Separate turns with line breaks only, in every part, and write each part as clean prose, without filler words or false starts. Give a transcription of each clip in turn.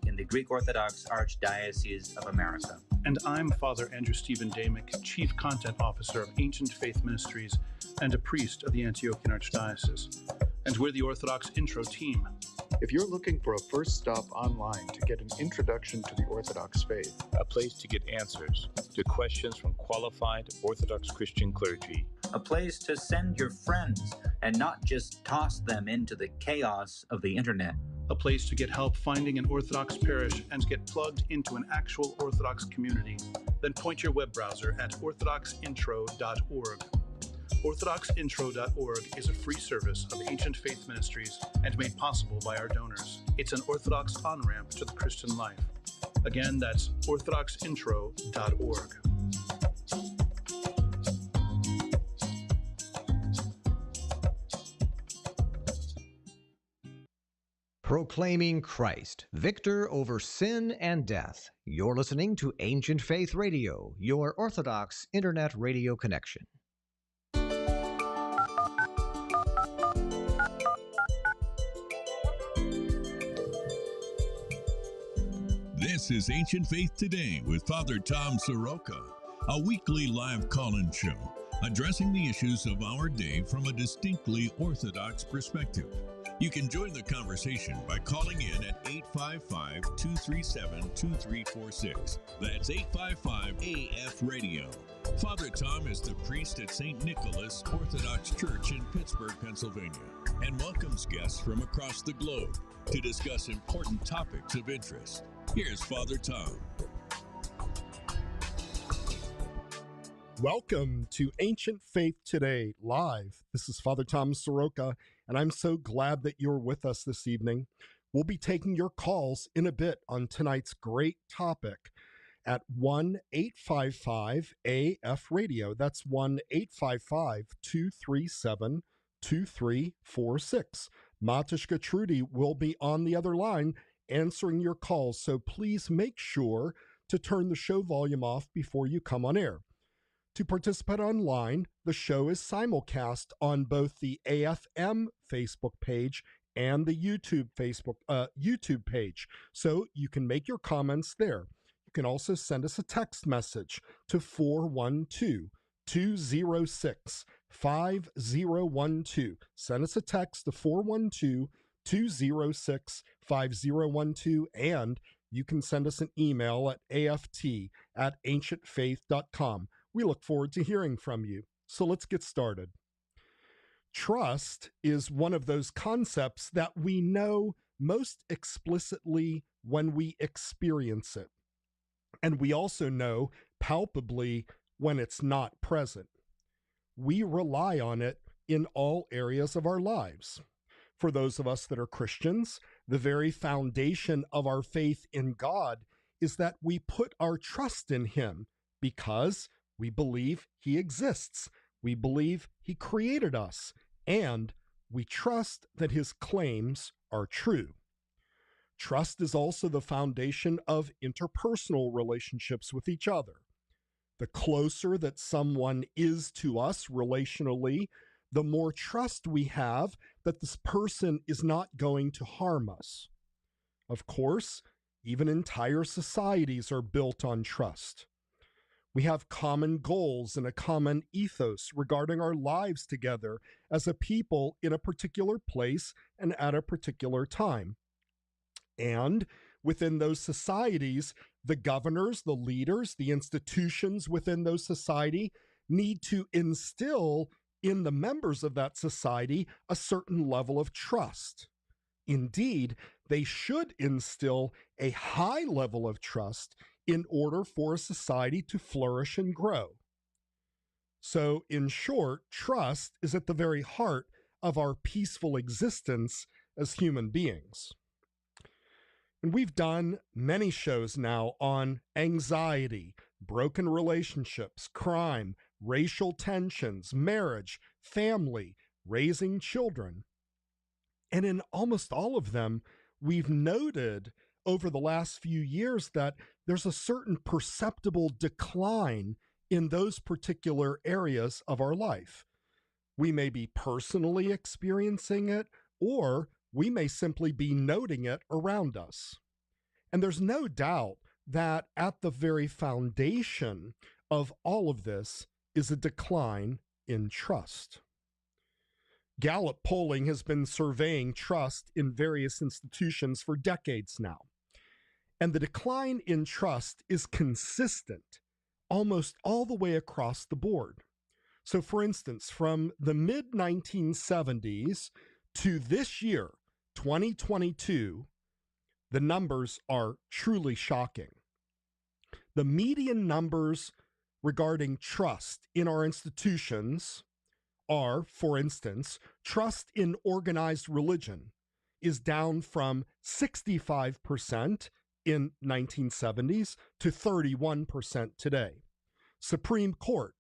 in the Greek Orthodox Archdiocese of America.
And I'm Father Andrew Stephen Damick, Chief Content Officer of Ancient Faith Ministries and a priest of the Antiochian Archdiocese. And we're the Orthodox Intro team.
If you're looking for a first stop online to get an introduction to the Orthodox faith,
a place to get answers to questions from qualified Orthodox Christian clergy,
a place to send your friends and not just toss them into the chaos of the internet,
a place to get help finding an Orthodox parish and get plugged into an actual Orthodox community, then point your web browser at orthodoxintro.org. Orthodoxintro.org is a free service of Ancient Faith Ministries and made possible by our donors. It's an Orthodox on-ramp to the Christian life. Again, that's orthodoxintro.org.
Proclaiming Christ, victor over sin and death. You're listening to Ancient Faith Radio, your Orthodox Internet radio connection.
This is Ancient Faith Today with Father Tom Soroka, a weekly live call-in show addressing the issues of our day from a distinctly Orthodox perspective. You can join the conversation by calling in at 855-237-2346. That's 855-AF-RADIO. Father Tom is the priest at St. Nicholas Orthodox Church in Pittsburgh, Pennsylvania, and welcomes guests from across the globe to discuss important topics of interest. Here's Father Tom.
Welcome to Ancient Faith Today Live. This is Father Tom Soroka, and I'm so glad that you're with us this evening. We'll be taking your calls in a bit on tonight's great topic at 1-855-AF-RADIO. That's 1-855-237-2346. Matushka Trudy will be on the other line answering your calls, so please make sure to turn the show volume off before you come on air. To participate online, the show is simulcast on both the AFM Facebook page and the YouTube page, so you can make your comments there. You can also send us a text message to 412-206-5012. Send us a text to 412-206-5012, and you can send us an email at aft@ancientfaith.com. We look forward to hearing from you. So let's get started. Trust is one of those concepts that we know most explicitly when we experience it. And we also know palpably when it's not present. We rely on it in all areas of our lives. For those of us that are Christians, the very foundation of our faith in God is that we put our trust in Him because we believe He exists. We believe He created us, and we trust that His claims are true. Trust is also the foundation of interpersonal relationships with each other. The closer that someone is to us relationally, the more trust we have that this person is not going to harm us. Of course, even entire societies are built on trust. We have common goals and a common ethos regarding our lives together as a people in a particular place and at a particular time. And within those societies, the governors, the leaders, the institutions within those society need to instill in the members of that society a certain level of trust. Indeed, they should instill a high level of trust in order for a society to flourish and grow. So, in short, trust is at the very heart of our peaceful existence as human beings. And we've done many shows now on anxiety, broken relationships, crime, racial tensions, marriage, family, raising children. And in almost all of them, we've noted over the last few years that there's a certain perceptible decline in those particular areas of our life. We may be personally experiencing it, or we may simply be noting it around us. And there's no doubt that at the very foundation of all of this is a decline in trust. Gallup polling has been surveying trust in various institutions for decades now. And the decline in trust is consistent almost all the way across the board. So, for instance, from the mid-1970s to this year, 2022, the numbers are truly shocking. The median numbers regarding trust in our institutions are, for instance, trust in organized religion is down from 65% in 1970s to 31% today. Supreme Court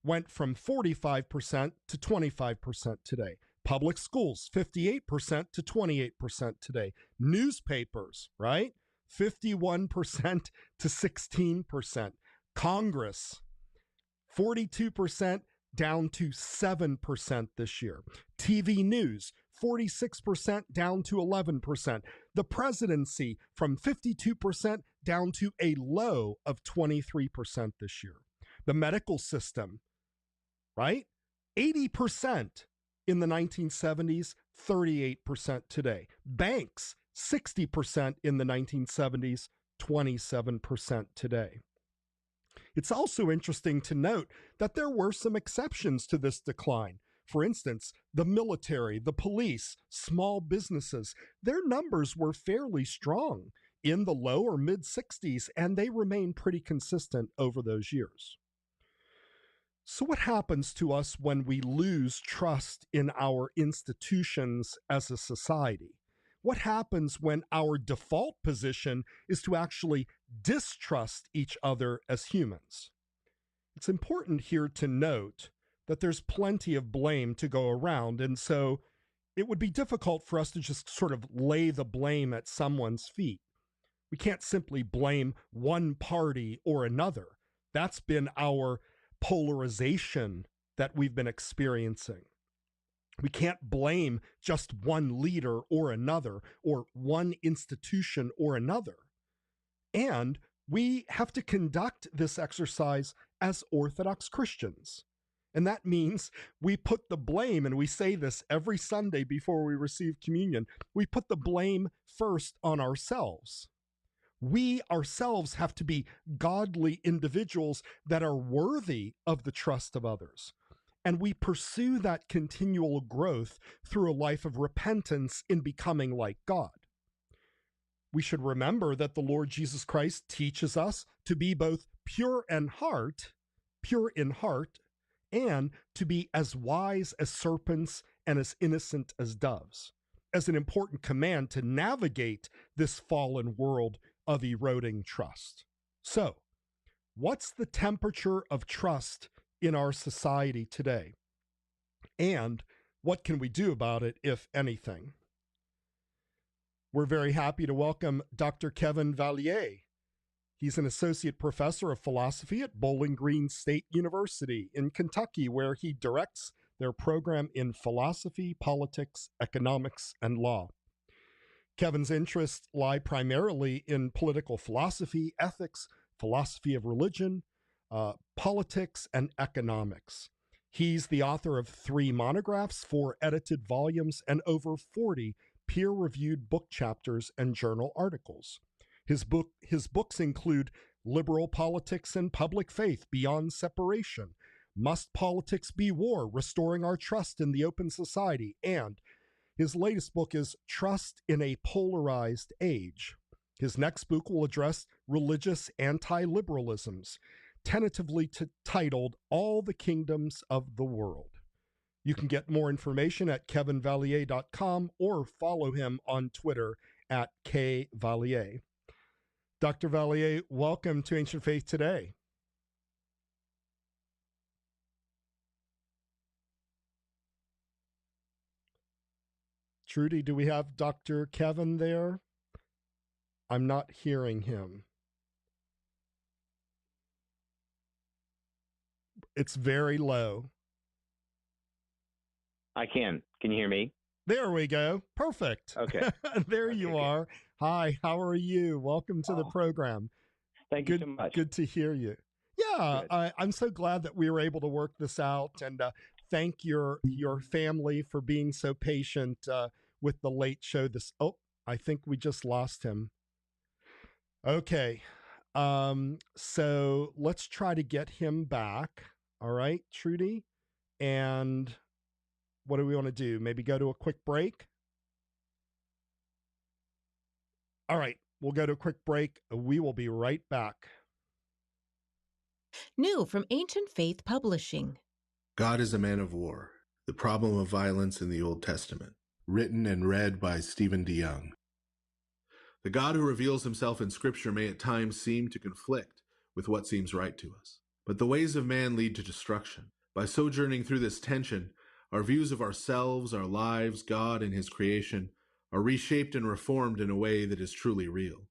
went from 45% to 25% today. Public schools, 58% to 28% today. Newspapers, right? 51% to 16%. Congress, 42% down to 7% this year. TV news, 46% down to 11%. The presidency from 52% down to a low of 23% this year. The medical system, right? 80% in the 1970s, 38% today. Banks, 60% in the 1970s, 27% today. It's also interesting to note that there were some exceptions to this decline. For instance, the military, the police, small businesses, their numbers were fairly strong in the low or mid-60s, and they remain pretty consistent over those years. So what happens to us when we lose trust in our institutions as a society? What happens when our default position is to actually distrust each other as humans? It's important here to note that there's plenty of blame to go around, and so it would be difficult for us to just sort of lay the blame at someone's feet. We can't simply blame one party or another. That's been our polarization that we've been experiencing. We can't blame just one leader or another, or one institution or another. And we have to conduct this exercise as Orthodox Christians. And that means we put the blame, and we say this every Sunday before we receive communion, we put the blame first on ourselves. We ourselves have to be godly individuals that are worthy of the trust of others. And we pursue that continual growth through a life of repentance in becoming like God. We should remember that the Lord Jesus Christ teaches us to be both pure in heart, and to be as wise as serpents and as innocent as doves, as an important command to navigate this fallen world of eroding trust. So, what's the temperature of trust in our society today? And what can we do about it, if anything? We're very happy to welcome Dr. Kevin Vallier. He's an associate professor of philosophy at Bowling Green State University in Kentucky, where he directs their program in philosophy, politics, economics, and law. Kevin's interests lie primarily in political philosophy, ethics, philosophy of religion, politics, and economics. He's the author of 3 monographs, 4 edited volumes, and over 40 peer-reviewed book chapters and journal articles. His books include Liberal Politics and Public Faith Beyond Separation, Must Politics Be War? Restoring Our Trust in the Open Society, and his latest book is Trust in a Polarized Age. His next book will address religious anti-liberalisms, tentatively titled All the Kingdoms of the World. You can get more information at kevinvallier.com or follow him on Twitter at kvallier. Dr. Vallier, welcome to Ancient Faith Today. Trudy, do we have Dr. Kevin there? I'm not hearing him. It's very low.
I can. Can you hear me?
There we go. Perfect.
Okay.
There
Okay,
you
good.
are. Hi, how are you? Welcome to the program.
Thank you so much.
Good to hear you. Yeah, I'm so glad that we were able to work this out, and thank your family for being so patient with the late show. I think we just lost him. Okay, so let's try to get him back. All right, Trudy, and what do we want to do? Maybe go to a quick break. All right, we'll go to a quick break. We will be right back.
New from Ancient Faith Publishing.
God is a Man of War, The Problem of Violence in the Old Testament, written and read by Stephen DeYoung. The God who reveals himself in Scripture may at times seem to conflict with what seems right to us. But the ways of man lead to destruction. By sojourning through this tension, our views of ourselves, our lives, God, and his creation are reshaped and reformed in a way that is truly real.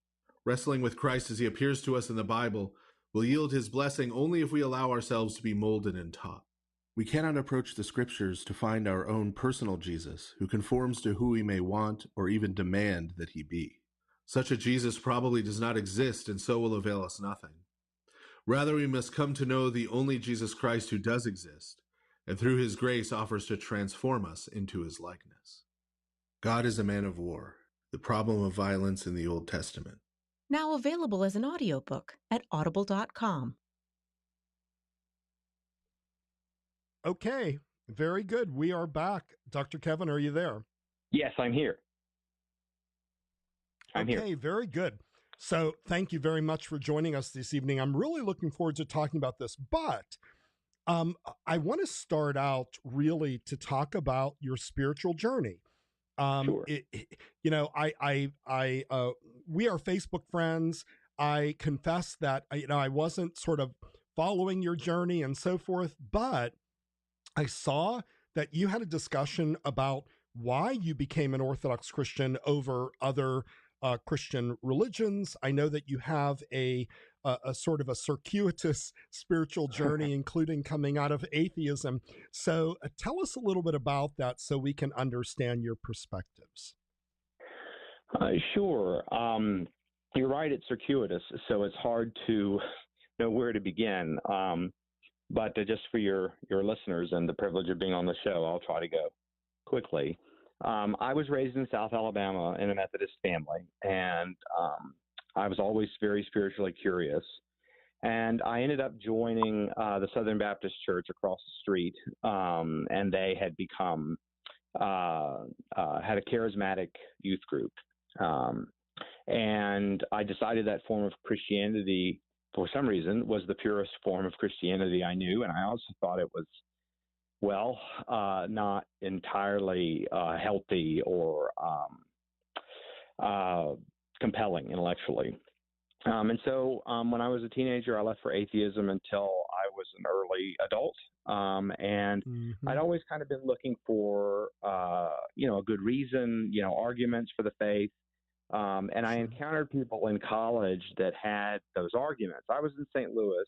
Wrestling with Christ as he appears to us in the Bible will yield his blessing only if we allow ourselves to be molded and taught. We cannot approach the Scriptures to find our own personal Jesus, who conforms to who we may want or even demand that he be. Such a Jesus probably does not exist, and so will avail us nothing. Rather, we must come to know the only Jesus Christ who does exist, and through his grace offers to transform us into his likeness. God is a Man of War, The Problem of Violence in the Old Testament.
Now available as an audiobook at audible.com.
Okay, very good. We are back. Dr. Kevin, are you there?
Yes, I'm here.
Okay, very good. So thank you very much for joining us this evening. I'm really looking forward to talking about this, but I want to start out really to talk about your spiritual journey.
Sure.
We are Facebook friends. I confess that, I wasn't sort of following your journey and so forth, but I saw that you had a discussion about why you became an Orthodox Christian over other Christian religions. I know that you have a sort of a circuitous spiritual journey, including coming out of atheism. So tell us a little bit about that so we can understand your perspectives.
Sure. You're right, it's circuitous, so it's hard to know where to begin. But just for your listeners and the privilege of being on the show, I'll try to go quickly. I was raised in South Alabama in a Methodist family, and I was always very spiritually curious. And I ended up joining the Southern Baptist Church across the street, and they had become had a charismatic youth group. And I decided that form of Christianity, for some reason, was the purest form of Christianity I knew, and I also thought it was not entirely healthy or compelling intellectually. And so when I was a teenager, I left for atheism until I was an early adult. And I'd always kind of been looking for, a good reason, arguments for the faith. And I encountered people in college that had those arguments. I was in St. Louis,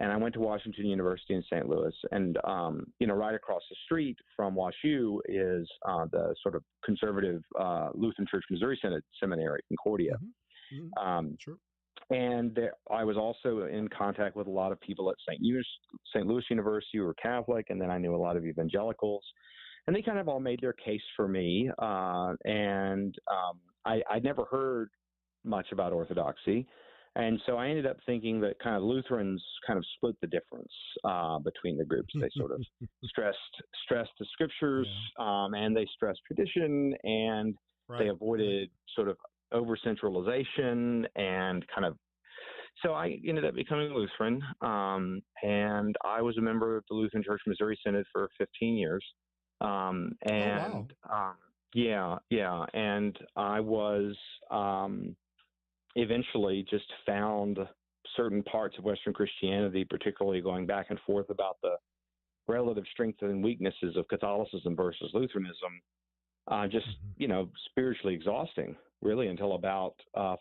and I went to Washington University in St. Louis, and right across the street from WashU is the sort of conservative Lutheran Church Missouri Synod Seminary, Concordia.
Sure.
And I was also in contact with a lot of people at St. Louis University who were Catholic, and then I knew a lot of evangelicals, and they kind of all made their case for me. I'd never heard much about Orthodoxy. And so I ended up thinking that kind of Lutherans kind of split the difference between the groups. They sort of stressed the scriptures, and they stressed tradition, and they avoided sort of over-centralization and kind of. So I ended up becoming a Lutheran, and I was a member of the Lutheran Church Missouri Synod for 15 years. And I was eventually just found certain parts of Western Christianity, particularly going back and forth about the relative strengths and weaknesses of Catholicism versus Lutheranism, spiritually exhausting, really, until about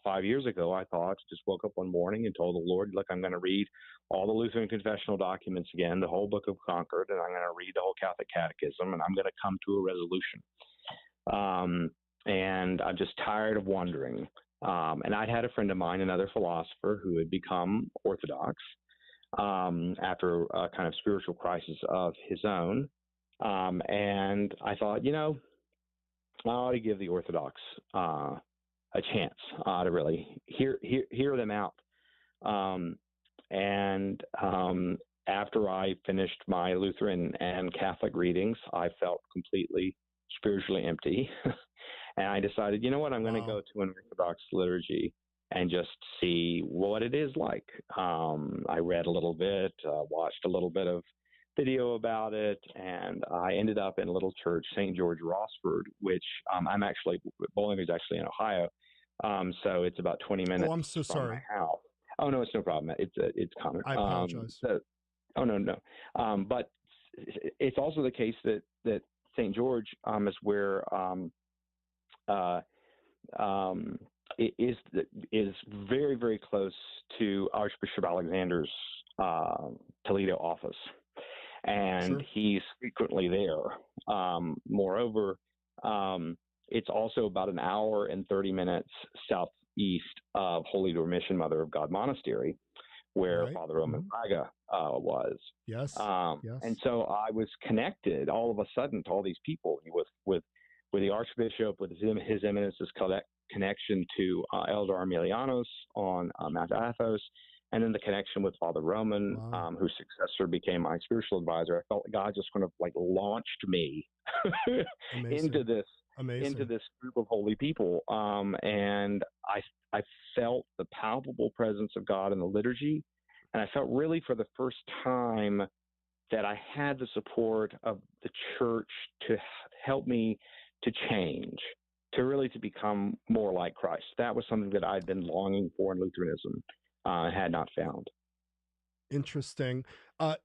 5 years ago. I just woke up one morning and told the Lord, look, I'm going to read all the Lutheran confessional documents again, the whole Book of Concord, and I'm going to read the whole Catholic Catechism, and I'm going to come to a resolution. And I'm just tired of wondering. And I'd had a friend of mine, another philosopher, who had become Orthodox after a kind of spiritual crisis of his own. And I thought, I ought to give the Orthodox a chance to really hear them out. After I finished my Lutheran and Catholic readings, I felt completely spiritually empty. And I decided, I'm going to go to an Orthodox liturgy and just see what it is like. I read a little bit, watched a little bit of video about it, and I ended up in a little church, St. George Rossford, which Bowling Green's actually in Ohio. So it's about 20 minutes
I'm so
from
sorry.
my house. Oh, no, it's no problem. It's common.
I apologize.
No. But it's also the case that St. George is where it is very, very close to Archbishop Alexander's Toledo office, and he's frequently there. Moreover, it's also about an hour and 30 minutes southeast of Holy Dormition Mother of God Monastery, where Father Roman Braga was.
Yes.
And so I was connected all of a sudden to all these people with the Archbishop, with His Eminence's connection to Elder Armilianos on Mount Athos, and then the connection with Father Roman, whose successor became my spiritual advisor. I felt like God just kind of launched me into this group of holy people. And I felt the palpable presence of God in the liturgy. And I felt really for the first time that I had the support of the church to help me to change, to become more like Christ. That was something that I'd been longing for in Lutheranism and had not found.
Interesting. A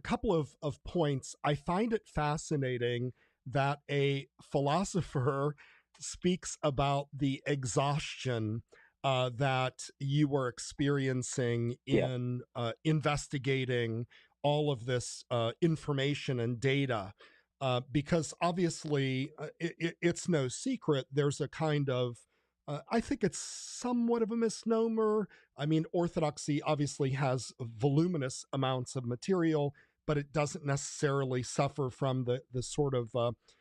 couple of points. I find it fascinating that a philosopher speaks about the exhaustion that you were experiencing in investigating all of this information and data, because obviously it's no secret there's a kind of, I think it's somewhat of a misnomer. I mean, Orthodoxy obviously has voluminous amounts of material, but it doesn't necessarily suffer from the sort of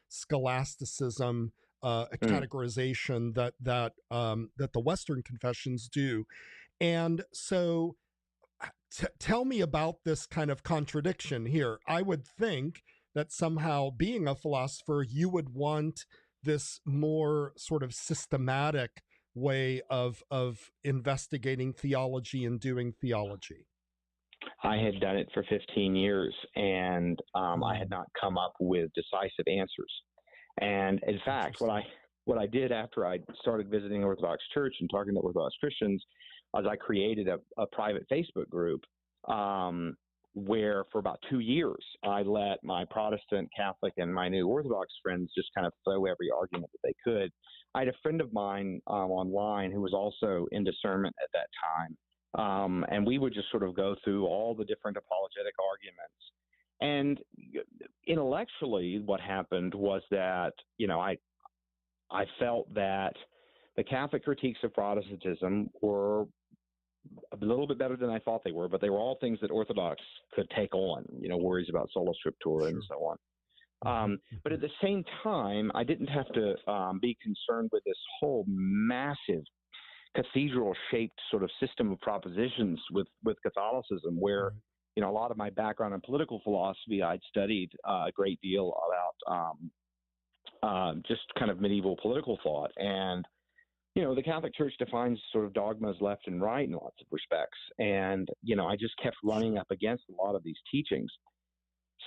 scholasticism categorization that the Western confessions do. And so tell me about this kind of contradiction here. I would think that somehow, being a philosopher, you would want this more sort of systematic way of investigating theology and doing theology.
I had done it for 15 years, and I had not come up with decisive answers. And in fact, what I did after I started visiting Orthodox Church and talking to Orthodox Christians, was I created a private Facebook group where for about 2 years I let my Protestant, Catholic, and my new Orthodox friends just kind of throw every argument that they could. I had a friend of mine online who was also in discernment at that time, and we would just sort of go through all the different apologetic arguments. And intellectually, what happened was that, I felt that the Catholic critiques of Protestantism were a little bit better than I thought they were, but they were all things that Orthodox could take on, worries about sola scriptura and so on. But at the same time, I didn't have to be concerned with this whole massive cathedral-shaped sort of system of propositions with Catholicism, where a lot of my background in political philosophy, I'd studied a great deal about just kind of medieval political thought. And, the Catholic Church defines sort of dogmas left and right in lots of respects. And, I just kept running up against a lot of these teachings.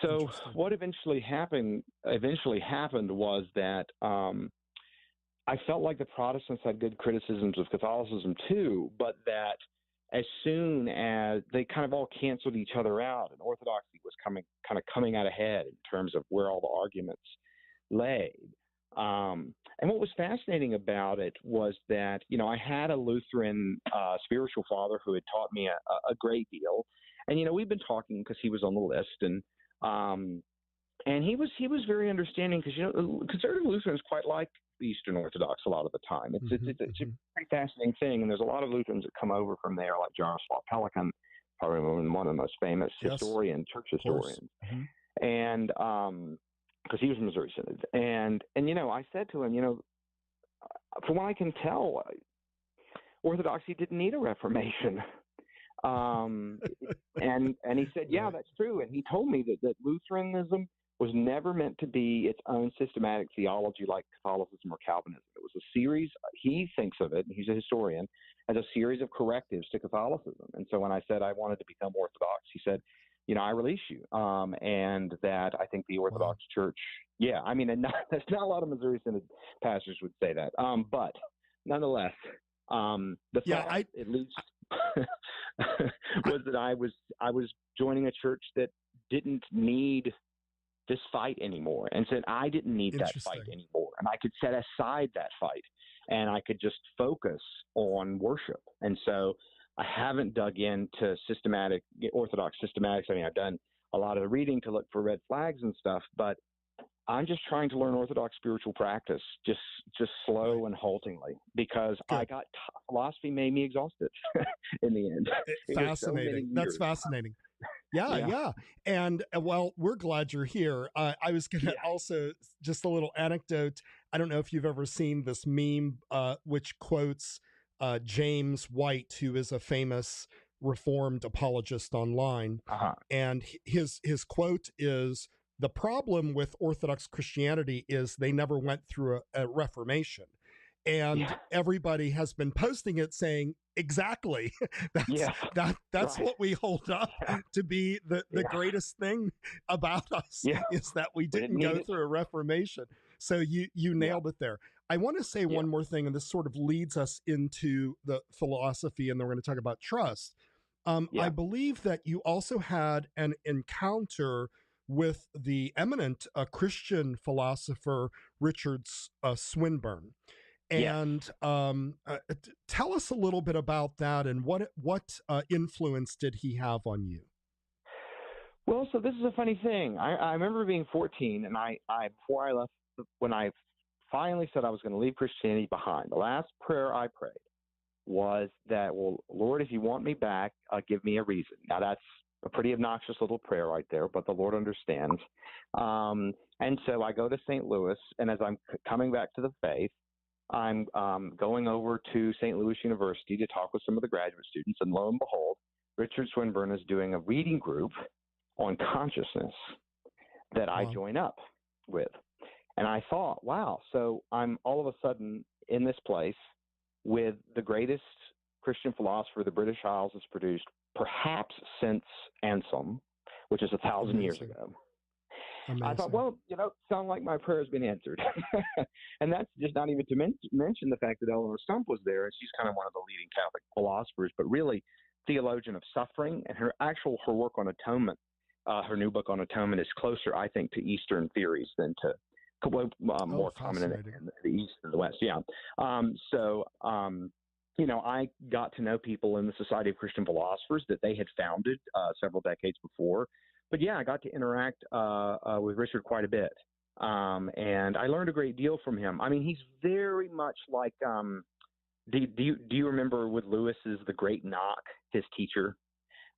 So what eventually happened was that I felt like the Protestants had good criticisms of Catholicism too, but that as soon as they kind of all canceled each other out, and Orthodoxy was coming out ahead in terms of where all the arguments lay. And what was fascinating about it was that, I had a Lutheran spiritual father who had taught me a great deal. And, we've been talking because he was on the list, and he was very understanding because, conservative Lutherans quite like Eastern Orthodox a lot of the time. It's a pretty fascinating thing, and there's a lot of Lutherans that come over from there, like Jaroslav Pelikan, probably one of the most famous church historians, and because he was Missouri Synod, and I said to him, from what I can tell, Orthodoxy didn't need a reformation. And he said, yeah, that's true. And he told me that Lutheranism was never meant to be its own systematic theology like Catholicism or Calvinism. It was a series, he thinks of it, and he's a historian, as a series of correctives to Catholicism. And so when I said I wanted to become Orthodox, he said, I release you. And that I think the Orthodox Church, and there's not a lot of Missouri Synod pastors would say that. But nonetheless, the thought, at least, was that I was joining a church that didn't need this fight anymore, and said I didn't need that fight anymore, and I could set aside that fight, and I could just focus on worship. And so I haven't dug into Orthodox systematics. I mean, I've done a lot of the reading to look for red flags and stuff, but I'm just trying to learn Orthodox spiritual practice, just slow and haltingly, because philosophy made me exhausted in the end.
Fascinating. That's fascinating. Yeah. And well, we're glad you're here. I was going to also, just a little anecdote. I don't know if you've ever seen this meme, which quotes James White, who is a famous Reformed apologist online. And his quote is, "The problem with Orthodox Christianity is they never went through a Reformation." And everybody has been posting it saying, exactly, that's what we hold up to be the greatest thing about us, is that we didn't go through a Reformation. So you nailed it there. I want to say one more thing, and this sort of leads us into the philosophy, and then we're going to talk about trust. I believe that you also had an encounter with the eminent Christian philosopher Richard Swinburne. And tell us a little bit about that, and what influence did he have on you?
Well, so this is a funny thing. I remember being 14, and I before I left, when I finally said I was going to leave Christianity behind, the last prayer I prayed was that, well, Lord, if you want me back, give me a reason. Now, that's a pretty obnoxious little prayer right there, but the Lord understands. And so I go to St. Louis, and as I'm coming back to the faith, I'm going over to St. Louis University to talk with some of the graduate students, and lo and behold, Richard Swinburne is doing a reading group on consciousness that I join up with. And I thought, wow, so I'm all of a sudden in this place with the greatest Christian philosopher the British Isles has produced, perhaps since Anselm, which is 1,000 years ago. Amazing. I thought, well, sound like my prayer has been answered. And that's just not even to mention the fact that Eleanor Stump was there, and she's kind of one of the leading Catholic philosophers, but really theologian of suffering, and her work on atonement, her new book on atonement, is closer, I think, to Eastern theories than to more prominent in the East and the West. I got to know people in the Society of Christian Philosophers that they had founded several decades before. But I got to interact with Richard quite a bit, and I learned a great deal from him. I mean, he's very much like do you remember with Lewis's The Great Knock, his teacher,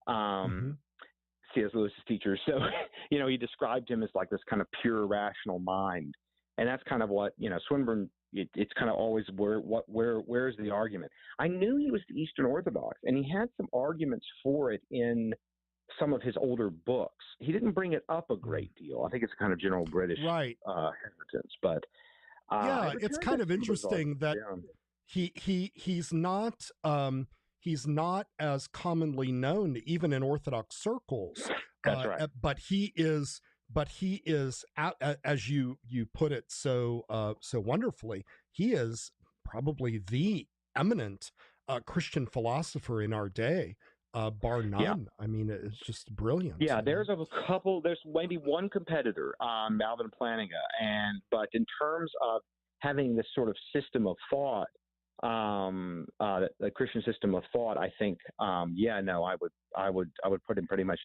C.S. Lewis's teacher? So he described him as like this kind of pure rational mind, and that's kind of what Swinburne. It's kind of always where's the argument? I knew he was the Eastern Orthodox, and he had some arguments for it in some of his older books. He didn't bring it up a great deal. I think it's kind of general British hesitance, but
it's kind of interesting that he's not as commonly known even in Orthodox circles.
That's right.
But he is, as you put it so wonderfully, he is probably the eminent Christian philosopher in our day. Bar none. Yeah. I mean, it's just brilliant.
Yeah, there's maybe one competitor, Alvin Plantinga, but in terms of having this sort of system of thought, the Christian system of thought, I think, I would put him pretty much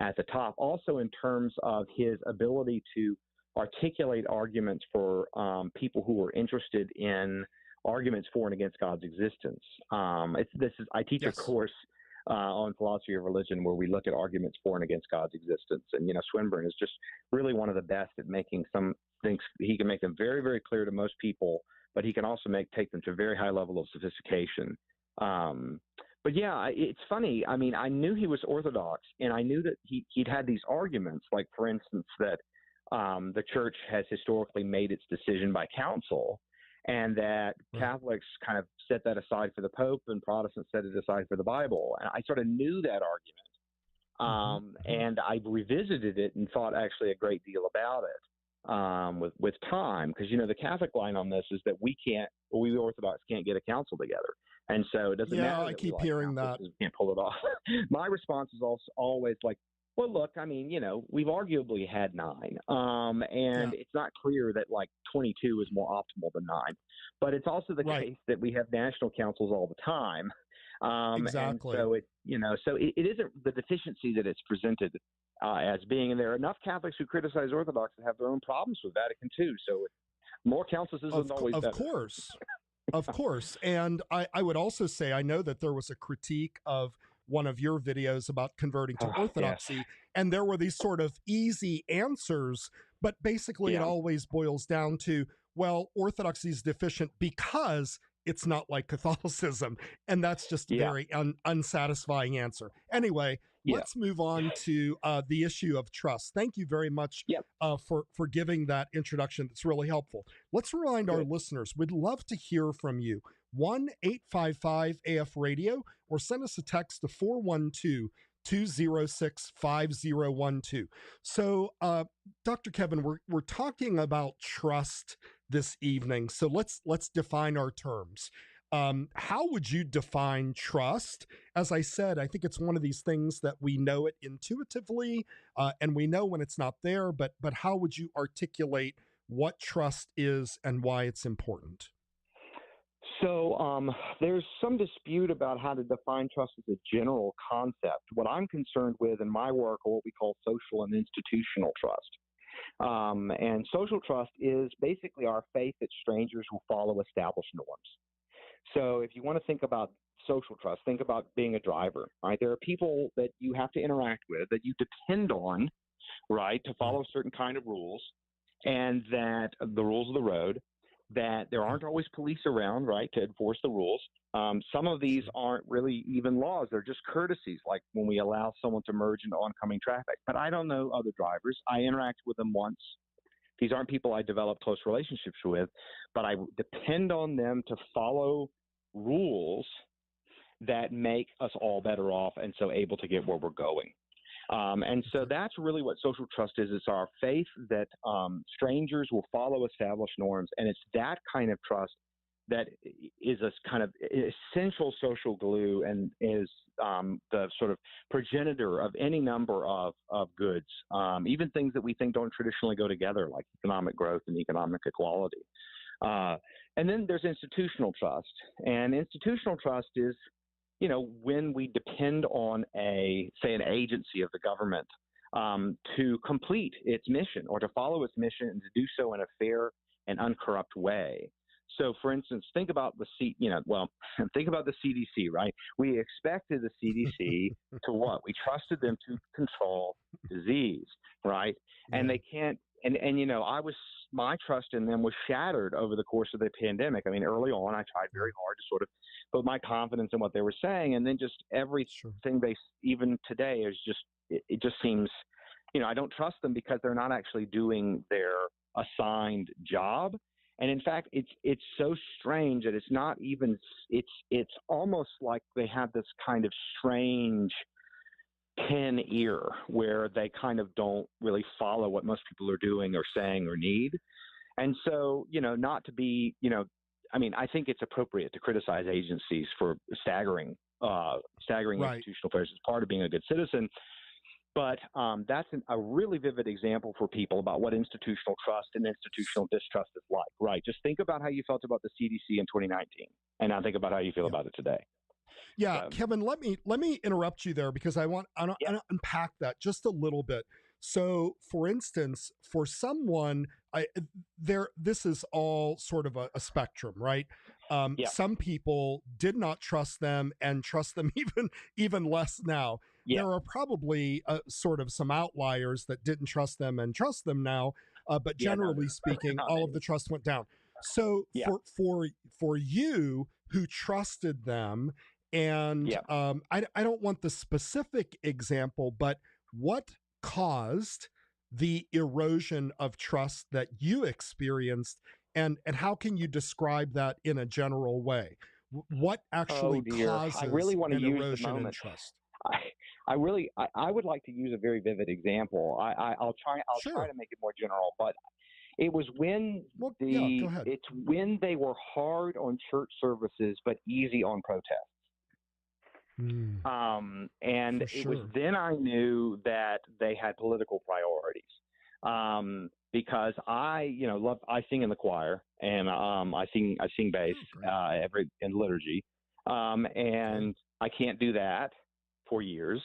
at the top. Also, in terms of his ability to articulate arguments for people who are interested in arguments for and against God's existence. I teach a course on philosophy of religion where we look at arguments for and against God's existence. And, Swinburne is just really one of the best at making some things. He can make them very, very clear to most people, but he can also take them to a very high level of sophistication. But yeah, it's funny. I mean, I knew he was Orthodox, and I knew that he'd had these arguments, like, for instance, that the church has historically made its decision by council, and that Catholics kind of set that aside for the Pope and Protestants set it aside for the Bible. And I sort of knew that argument. And I revisited it and thought actually a great deal about it with time. Because, the Catholic line on this is that we Orthodox can't get a council together. And so it doesn't matter.
I keep hearing that.
We can't pull it off. My response is also always like, well, look, I mean, we've arguably had 9, and it's not clear that 22 is more optimal than 9, but it's also the case that we have national councils all the time.
Exactly.
And so it isn't the deficiency that it's presented as being, and there are enough Catholics who criticize Orthodox that have their own problems with Vatican II. So more councils isn't always better.
Of course. And I would also say, I know that there was a critique of one of your videos about converting to Orthodoxy, and there were these sort of easy answers, but basically it always boils down to, well, Orthodoxy is deficient because it's not like Catholicism, and that's just a very unsatisfying answer. Anyway, let's move on to the issue of trust. Thank you very much for giving that introduction. That's really helpful. Let's remind our listeners, we'd love to hear from you. 1-855-AF-RADIO, or send us a text to 412-206-5012. So, Dr. Kevin, we're talking about trust this evening. So let's define our terms. How would you define trust? As I said, I think it's one of these things that we know it intuitively, and we know when it's not there, but how would you articulate what trust is and why it's important?
So there's some dispute about how to define trust as a general concept. What I'm concerned with in my work are what we call social and institutional trust. And social trust is basically our faith that strangers will follow established norms. So if you want to think about social trust, think about being a driver, right? There are people that you have to interact with, that you depend on, right, to follow certain kind of rules, and that the rules of the road, that there aren't always police around, right, to enforce the rules. Some of these aren't really even laws. They're just courtesies, like when we allow someone to merge into oncoming traffic. But I don't know other drivers. I interact with them once. These aren't people I develop close relationships with, but I depend on them to follow rules that make us all better off and so able to get where we're going. And so that's really what social trust is. It's our faith that strangers will follow established norms. And it's that kind of trust that is a kind of essential social glue and is the sort of progenitor of any number of goods, even things that we think don't traditionally go together, like economic growth and economic equality. And then there's institutional trust. And institutional trust is, when we depend on say an agency of the government to complete its mission or to follow its mission and to do so in a fair and uncorrupt way. So, for instance, think about the CDC, right? We expected the CDC to what? We trusted them to control disease, right? And they can't. And my trust in them was shattered over the course of the pandemic. I mean, early on, I tried very hard to sort of put my confidence in what they were saying, and then just everything even today is just it just seems, I don't trust them because they're not actually doing their assigned job. And in fact, it's so strange that it's not even it's almost like they have this kind of strange pen ear where they kind of don't really follow what most people are doing or saying or need. And so, not to be, I think it's appropriate to criticize agencies for staggering institutional affairs as part of being a good citizen. But that's a really vivid example for people about what institutional trust and institutional distrust is like, right? Just think about how you felt about the CDC in 2019, and now think about how you feel about it today.
Yeah, Kevin, let me interrupt you there because I want to unpack that just a little bit. So, for instance, for someone, this is all sort of a spectrum, right? Some people did not trust them and trust them even less now.
Yeah.
There are probably sort of some outliers that didn't trust them and trust them now, but generally speaking, all of the trust went down. So for you who trusted them, and I don't want the specific example, but what caused the erosion of trust that you experienced, and how can you describe that in a general way? What actually causes
I really want to
an
use
erosion
the moment.
in trust?
I would like to use a very vivid example. I'll try to make it more general, but it was when it's when they were hard on church services but easy on protests. And it was then I knew that they had political priorities. Because I sing in the choir, and I sing bass in liturgy, and I can't do that for years,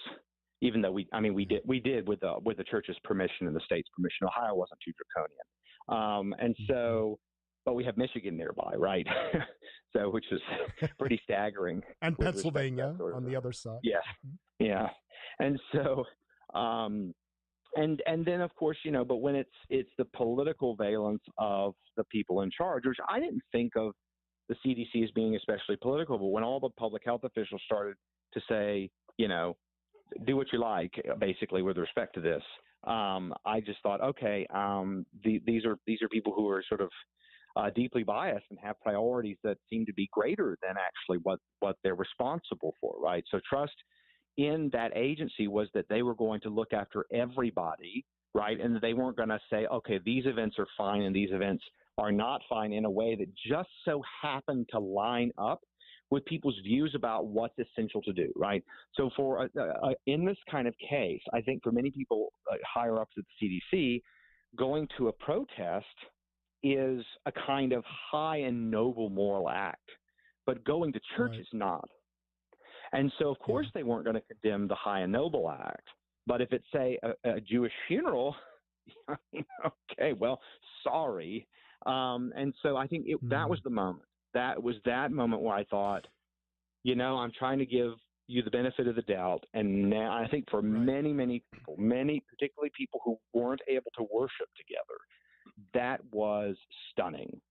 even though we did with the church's permission and the state's permission. Ohio wasn't too draconian, and so, but we have Michigan nearby, right? So, which is pretty staggering,
and Pennsylvania on the other side.
Yeah, and so. And then, of course, but when it's the political valence of the people in charge, which I didn't think of the CDC as being especially political, but when all the public health officials started to say, do what you like, basically, with respect to this, I just thought, okay, these are people who are sort of deeply biased and have priorities that seem to be greater than actually what they're responsible for, right? So trust in that agency was that they were going to look after everybody, right? And they weren't going to say, okay, these events are fine and these events are not fine, in a way that just so happened to line up with people's views about what's essential to do, right? So for in this kind of case, I think for many people higher ups at the CDC, going to a protest is a kind of high and noble moral act, but going to church is not. And so, of course, they weren't going to condemn the high and noble act. But if it's, say, a Jewish funeral, okay, well, sorry. And so I think that was the moment. That was that moment where I thought, I'm trying to give you the benefit of the doubt. And now I think for many, many people, particularly people who weren't able to worship together, that was stunning.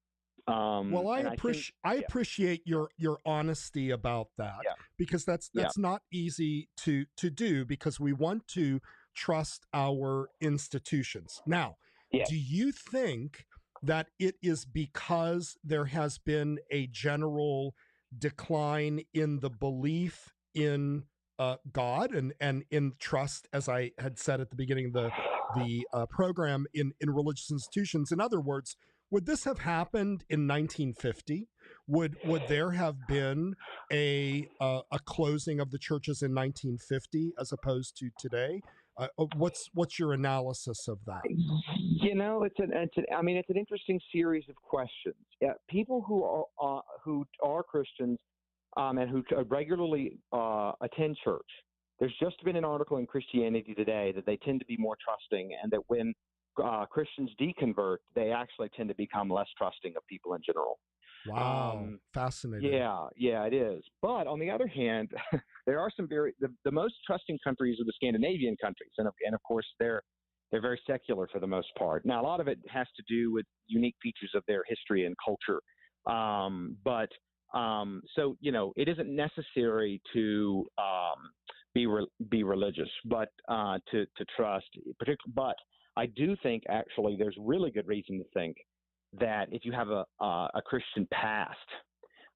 Well, I appreciate your honesty about that, because that's not easy to do, because we want to trust our institutions. Now, do you think that it is because there has been a general decline in the belief in God and in trust, as I had said at the beginning of the program, in religious institutions? In other words, would this have happened in 1950? Would there have been a closing of the churches in 1950 as opposed to today? What's your analysis of that?
It's an interesting series of questions. People who are Christians and who regularly attend church. There's just been an article in Christianity Today that they tend to be more trusting, and that when Christians deconvert, they actually tend to become less trusting of people in general.
Wow, fascinating.
Yeah, it is. But on the other hand, there are some the most trusting countries are the Scandinavian countries, and of course they're very secular for the most part. Now, a lot of it has to do with unique features of their history and culture. So it isn't necessary to be religious, but to trust, particularly. But I do think actually there's really good reason to think that if you have a Christian past,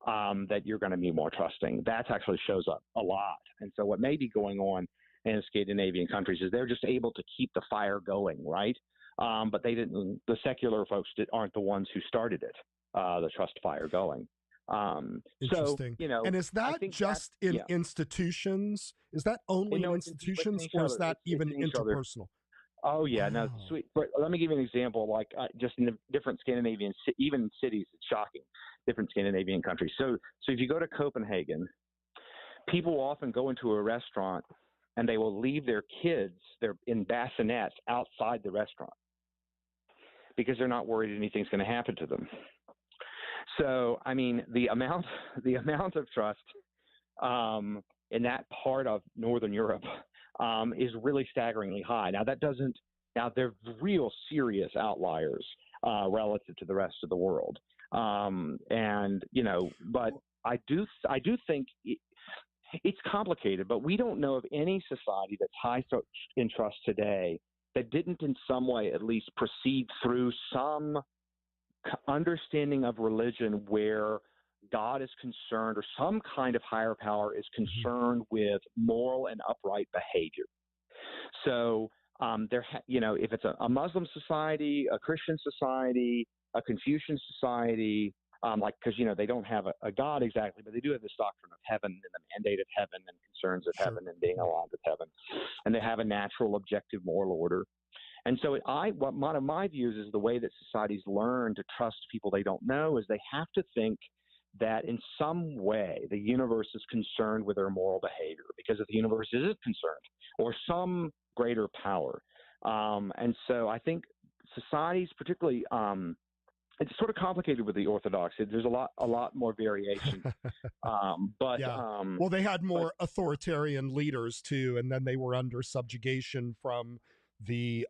that you're going to be more trusting. That actually shows up a lot. And so what may be going on in Scandinavian countries is they're just able to keep the fire going, right? But they didn't. The secular folks aren't the ones who started it, the trust fire going.
Interesting.
So,
and is that just in institutions? Is that only in institutions, or is that even interpersonal?
Oh, yeah.
Wow.
No, sweet. But let me give you an example. Like just in the different Scandinavian, even cities, it's shocking, different Scandinavian countries. So if you go to Copenhagen, people will often go into a restaurant and they will leave their kids, they're in bassinets outside the restaurant because they're not worried anything's going to happen to them. So, I mean, the amount of trust in that part of Northern Europe is really staggeringly high. Now, they're real serious outliers relative to the rest of the world. But I do think it's complicated, but we don't know of any society that's high in trust today that didn't in some way at least proceed through some understanding of religion where God is concerned, or some kind of higher power is concerned with moral and upright behavior. So if it's a Muslim society, a Christian society, a Confucian society, because they don't have a God exactly, but they do have this doctrine of heaven and the mandate of heaven and concerns of heaven and being aligned with heaven, and they have a natural, objective moral order. And so, one of my views is the way that societies learn to trust people they don't know is they have to think that in some way the universe is concerned with their moral behavior, because if the universe isn't concerned, or some greater power. And so I think societies, particularly, it's sort of complicated with the Orthodoxy. There's a lot more variation.
Well, they had more authoritarian leaders too, and then they were under subjugation from the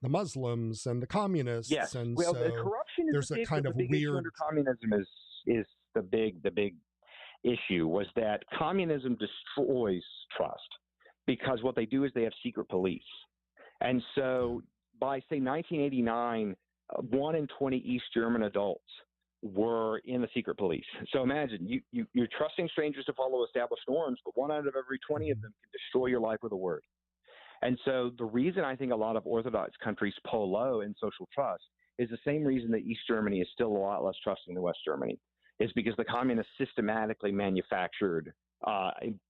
Muslims and the communists.
Yes.
And
well,
so
the corruption is
there's a kind of
big
weird
issue under communism is the big issue was that communism destroys trust, because what they do is they have secret police. And so by, say, 1989, 1 in 20 East German adults were in the secret police. So imagine you're trusting strangers to follow established norms, but 1 out of every 20 of them can destroy your life with a word. And so the reason I think a lot of Orthodox countries pull low in social trust is the same reason that East Germany is still a lot less trusting than West Germany, is because the communists systematically manufactured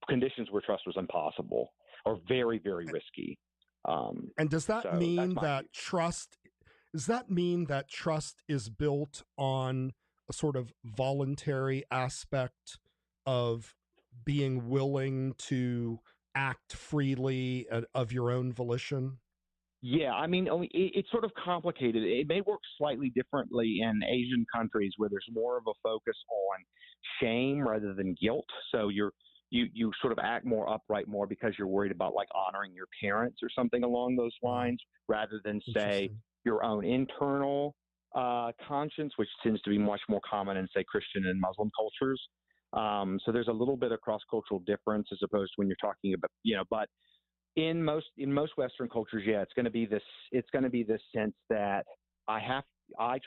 conditions where trust was impossible or very, very risky.
And does that mean that trust? Does that mean that trust is built on a sort of voluntary aspect of being willing to act freely of your own volition?
Yeah, I mean, it's sort of complicated. It may work slightly differently in Asian countries where there's more of a focus on shame rather than guilt. So you sort of act more upright more because you're worried about like honoring your parents or something along those lines, rather than say your own internal conscience, which tends to be much more common in, say, Christian and Muslim cultures. So there's a little bit of cross-cultural difference as opposed to when you're talking about, but in most Western cultures, it's going to be this sense that I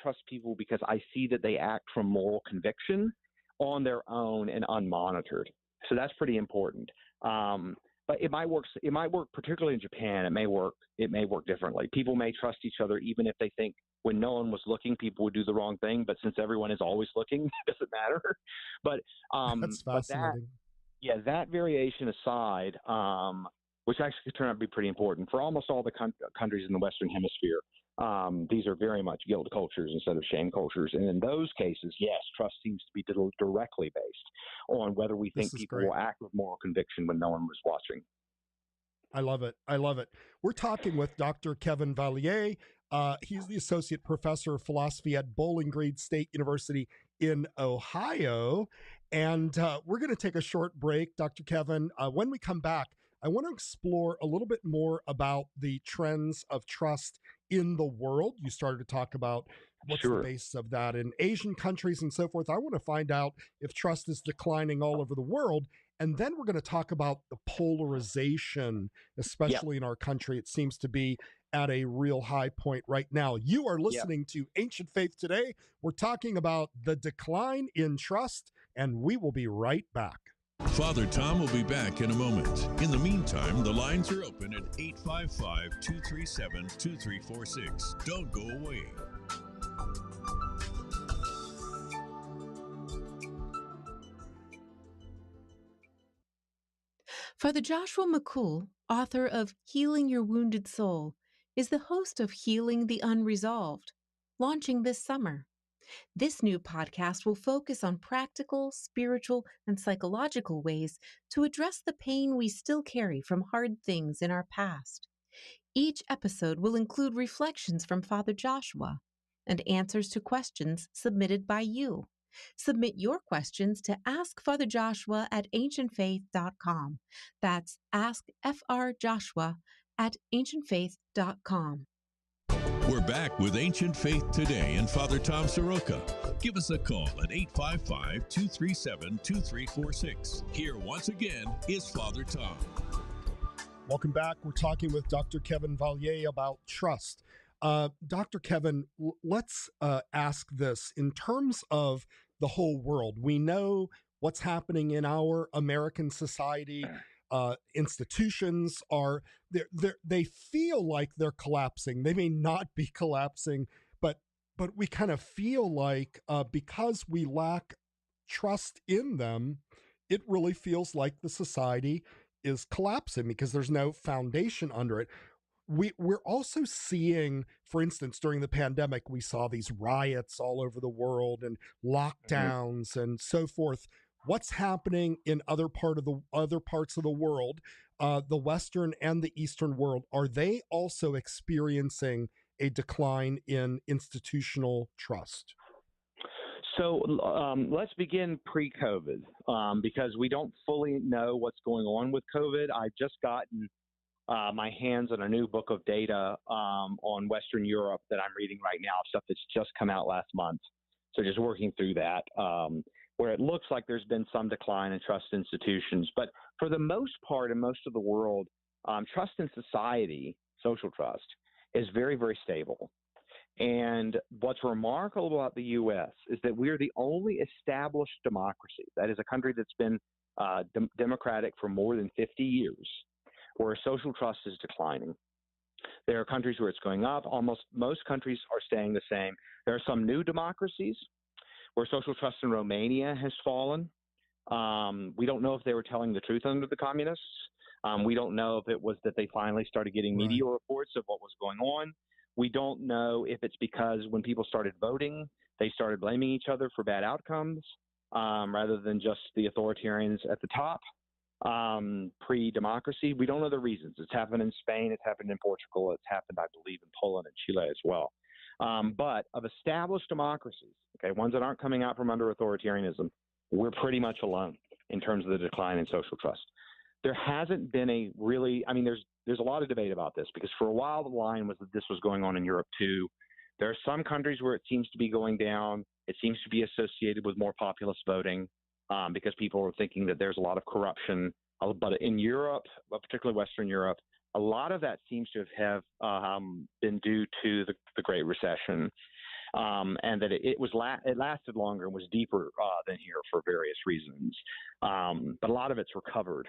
trust people because I see that they act from moral conviction on their own and unmonitored. So that's pretty important. But it might work particularly in Japan. It may work differently. People may trust each other even if they think when no one was looking, people would do the wrong thing. But since everyone is always looking, it doesn't matter. But
that's fascinating.
That variation aside, which actually could turn out to be pretty important for almost all the countries in the Western Hemisphere. These are very much guilt cultures instead of shame cultures. And in those cases, yes, trust seems to be directly based on whether we think people will act with moral conviction when no one was watching.
I love it. We're talking with Dr. Kevin Vallier. He's the associate professor of philosophy at Bowling Green State University in Ohio. And we're going to take a short break, Dr. Kevin. When we come back, I want to explore a little bit more about the trends of trust in the world. You started to talk about what's the basis of that in Asian countries and so forth. I want to find out if trust is declining all over the world. And then we're going to talk about the polarization, especially in our country. It seems to be at a real high point right now. You are listening to Ancient Faith Today. We're talking about the decline in trust, and we will be right back.
Father Tom will be back in a moment. In the meantime, the lines are open at 855-237-2346. Don't go away.
Father Joshua McCool, author of Healing Your Wounded Soul, is the host of Healing the Unresolved, launching this summer. This new podcast will focus on practical, spiritual, and psychological ways to address the pain we still carry from hard things in our past. Each episode will include reflections from Father Joshua and answers to questions submitted by you. Submit your questions to askfatherjoshua at ancientfaith.com. That's askfrjoshua at ancientfaith.com.
We're back with Ancient Faith Today and Father Tom Soroka. Give us a call at 855-237-2346. Here once again is Father Tom.
Welcome back. We're talking with Dr. Kevin Vallier about trust. Dr. Kevin, let's ask this. In terms of the whole world, we know what's happening in our American society. Institutions are, they feel like they're collapsing. They may not be collapsing, but we kind of feel like because we lack trust in them, it really feels like the society is collapsing because there's no foundation under it. We're also seeing, for instance, during the pandemic, we saw these riots all over the world and lockdowns and so forth. What's happening in other parts of the world, the Western and the Eastern world? Are they also experiencing a decline in institutional trust?
So let's begin pre-COVID because we don't fully know what's going on with COVID. I've just gotten my hands on a new book of data on Western Europe that I'm reading right now, stuff that's just come out last month. So just working through that, where it looks like there's been some decline in trust institutions. But for the most part, in most of the world, trust in society, social trust, is very, very stable. And what's remarkable about the U.S. is that we're the only established democracy, that is a country that's been democratic for more than 50 years, where social trust is declining. There are countries where it's going up. Almost most countries are staying the same. There are some new democracies where social trust in Romania has fallen. We don't know if they were telling the truth under the communists. We don't know if it was that they finally started getting media reports of what was going on. We don't know if it's because when people started voting, they started blaming each other for bad outcomes rather than just the authoritarians at the top. Pre-democracy, we don't know the reasons. It's happened in Spain, it's happened in Portugal, it's happened, I believe, in Poland and Chile as well. But of established democracies, okay, ones that aren't coming out from under authoritarianism, we're pretty much alone in terms of the decline in social trust. There hasn't been a really, I mean, there's a lot of debate about this because for a while the line was that this was going on in Europe too. There are some countries where it seems to be going down. It seems to be associated with more populist voting because people are thinking that there's a lot of corruption. But in Europe, particularly Western Europe, a lot of that seems to have been due to the Great Recession, and that it lasted longer and was deeper than here for various reasons. But a lot of it's recovered.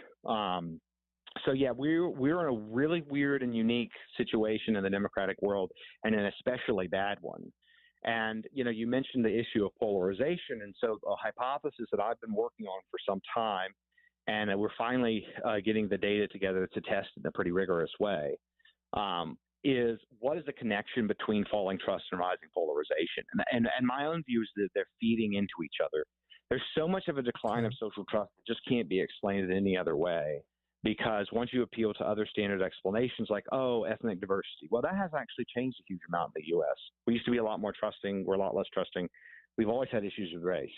So yeah, we're in a really weird and unique situation in the democratic world, and an especially bad one. And you mentioned the issue of polarization, and so a hypothesis that I've been working on for some time, and we're finally getting the data together to test in a pretty rigorous way, is what is the connection between falling trust and rising polarization? And my own view is that they're feeding into each other. There's so much of a decline of social trust that just can't be explained in any other way. Because once you appeal to other standard explanations like, ethnic diversity, well, that has actually changed a huge amount in the U.S. We used to be a lot more trusting. We're a lot less trusting. We've always had issues with race.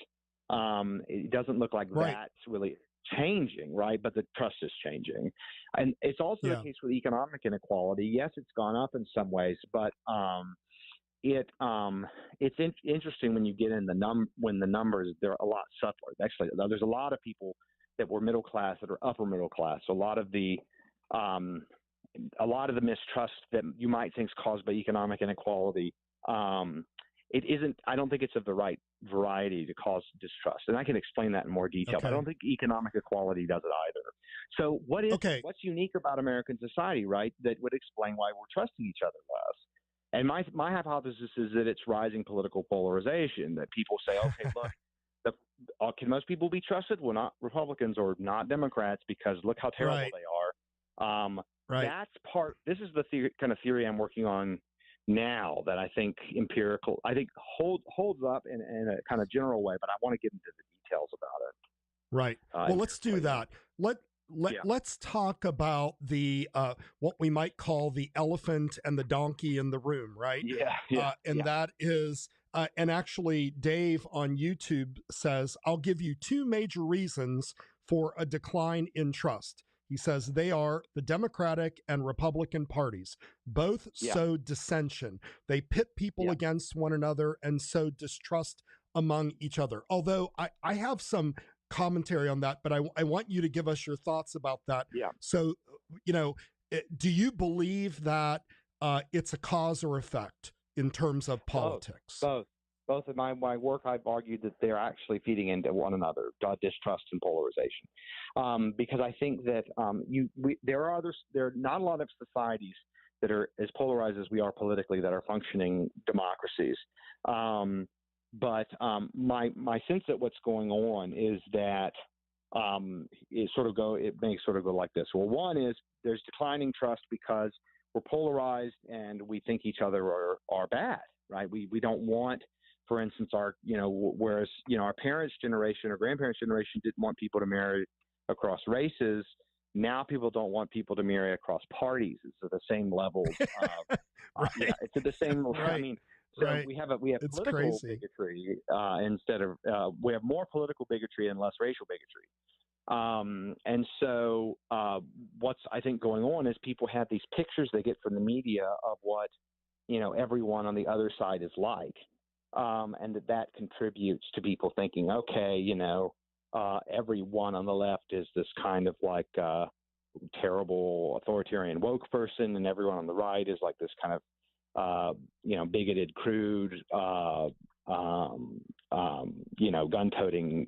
It doesn't look like that's really changing, right? But the trust is changing. And it's also the case with economic inequality. Yes, it's gone up in some ways, but it's interesting when you get in when the numbers, they're a lot subtler. Actually, there's a lot of people that were middle class that are upper middle class. So a lot of the mistrust that you might think is caused by economic inequality, it isn't. I don't think it's of the right variety to cause distrust, and I can explain that in more detail. But I don't think economic equality does it either. So what's unique about American society, right? That would explain why we're trusting each other less. And my hypothesis is that it's rising political polarization. That people say, okay, look. Can most people be trusted? Well, not Republicans or not Democrats, because look how terrible they are. That's part. This is the kind of theory I'm working on now that I think holds up in a kind of general way, but I want to get into the details about it.
Right. Well, let's do that. Let's talk about the what we might call the elephant and the donkey in the room, right? That is, and actually, Dave on YouTube says, "I'll give you two major reasons for a decline in trust." He says they are the Democratic and Republican parties. Both sow dissension. They pit people against one another and sow distrust among each other. Although I have some commentary on that, but I want you to give us your thoughts about that.
Yeah.
So, do you believe that it's a cause or effect in terms of politics?
Both in my work, I've argued that they're actually feeding into one another, distrust and polarization. Because I think that there are not a lot of societies that are as polarized as we are politically that are functioning democracies. But my sense that what's going on is that it may sort of go like this. Well, one is there's declining trust because we're polarized and we think each other are bad, right? We don't want, for instance, whereas our parents' generation or grandparents' generation didn't want people to marry across races. Now people don't want people to marry across parties. It's at the same levels of it's at the same.
Right.
I mean. So we have
it's
political
crazy.
bigotry instead of we have more political bigotry and less racial bigotry. And so what's I think going on is people have these pictures they get from the media of what everyone on the other side is like, and that contributes to people thinking, okay, everyone on the left is this kind of like terrible authoritarian woke person, and everyone on the right is like this kind of bigoted, crude, gun-toting,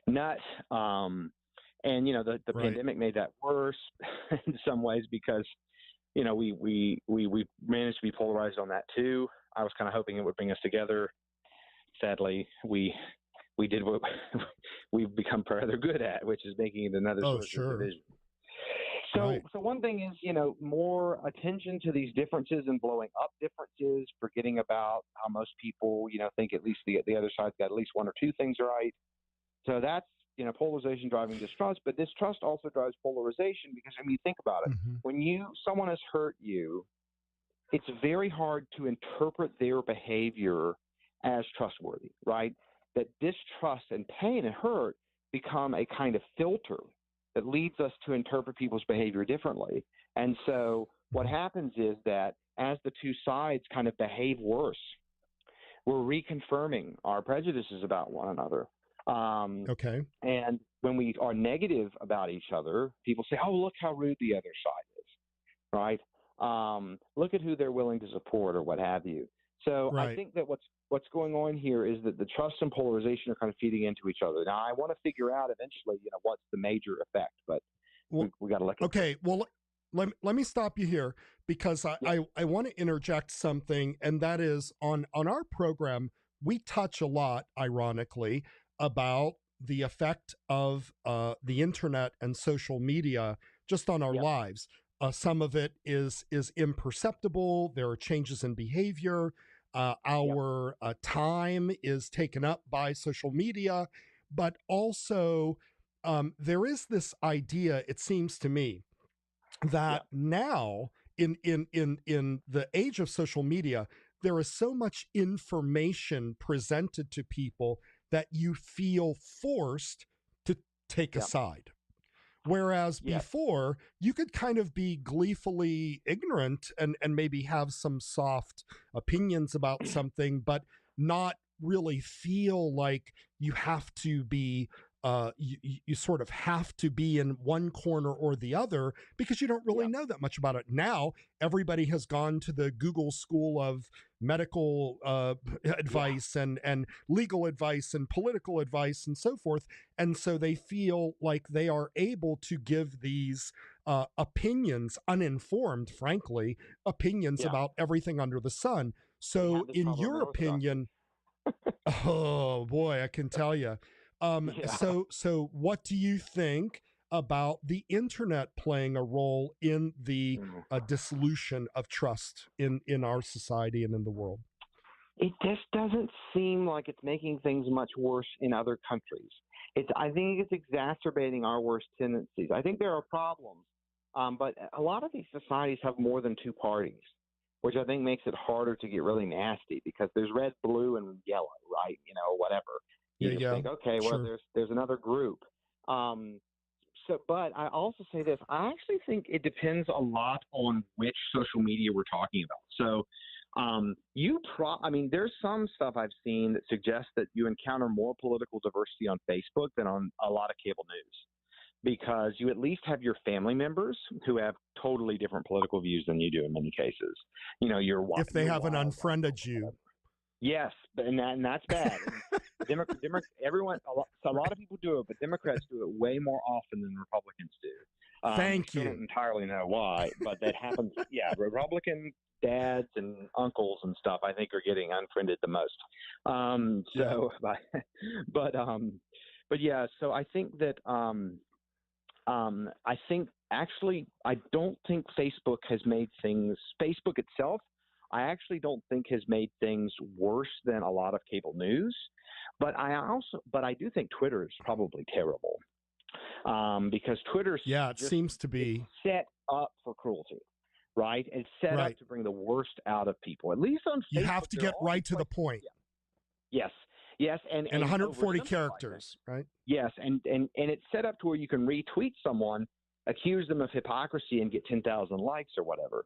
nut. The pandemic made that worse in some ways because, we managed to be polarized on that too. I was kind of hoping it would bring us together. Sadly, we did what we've become rather good at, which is making it another source of division. So one thing is, more attention to these differences and blowing up differences, forgetting about how most people, think at least the other side's got at least one or two things right. So that's, polarization driving distrust, but distrust also drives polarization because, think about it.
Mm-hmm.
When someone has hurt you, it's very hard to interpret their behavior as trustworthy, right? That distrust and pain and hurt become a kind of filter that leads us to interpret people's behavior differently. And so what happens is that as the two sides kind of behave worse, we're reconfirming our prejudices about one another. And when we are negative about each other, people say, oh, look how rude the other side is, right? Look at who they're willing to support or what have you. So I think that what's going on here is that the trust and polarization are kind of feeding into each other. Now, I want to figure out eventually, what's the major effect, but we got to look at
Okay, well, let me stop you here because I want to interject something, and that is on our program, we touch a lot, ironically, about the effect of the internet and social media just on our lives. Some of it is imperceptible. There are changes in behavior. Our time is taken up by social media, but also there is this idea, it seems to me, that now in the age of social media, there is so much information presented to people that you feel forced to take a side. Whereas before, you could kind of be gleefully ignorant and maybe have some soft opinions about something, but not really feel like you have to be, you sort of have to be in one corner or the other because you don't really know that much about it. Now, everybody has gone to the Google school of medical advice and legal advice and political advice and so forth. And so they feel like they are able to give these opinions, uninformed, frankly, opinions about everything under the sun. So in your opinion, oh boy, I can tell you. So what do you think about the internet playing a role in the dissolution of trust in our society and in the world?
It just doesn't seem like it's making things much worse in other countries. I think it's exacerbating our worst tendencies. I think there are problems, but a lot of these societies have more than two parties, which I think makes it harder to get really nasty because there's red, blue, and yellow, right? You know, whatever. You just think, okay, well, there's another group. But I also say this: I actually think it depends a lot on which social media we're talking about. So. There's some stuff I've seen that suggests that you encounter more political diversity on Facebook than on a lot of cable news, because you at least have your family members who have totally different political views than you do in many cases. You know,
if they haven't unfriended you.
Yes, and that's bad. Everyone, a lot of people do it, but Democrats do it way more often than Republicans do.
Thank you.
I don't entirely know why, but that happens. Yeah, Republican dads and uncles and stuff, I think, are getting unfriended the most. But yeah. So I think that I don't think Facebook has made things. Facebook itself, I actually don't think has made things worse than a lot of cable news. But I do think Twitter is probably terrible. Because Twitter
seems to be
set up for cruelty, right? It's set up to bring the worst out of people. At least on Facebook,
you have to get right to the point.
Yeah. Yes, and
140 characters, right?
Yes, and it's set up to where you can retweet someone, accuse them of hypocrisy, and get 10,000 likes or whatever.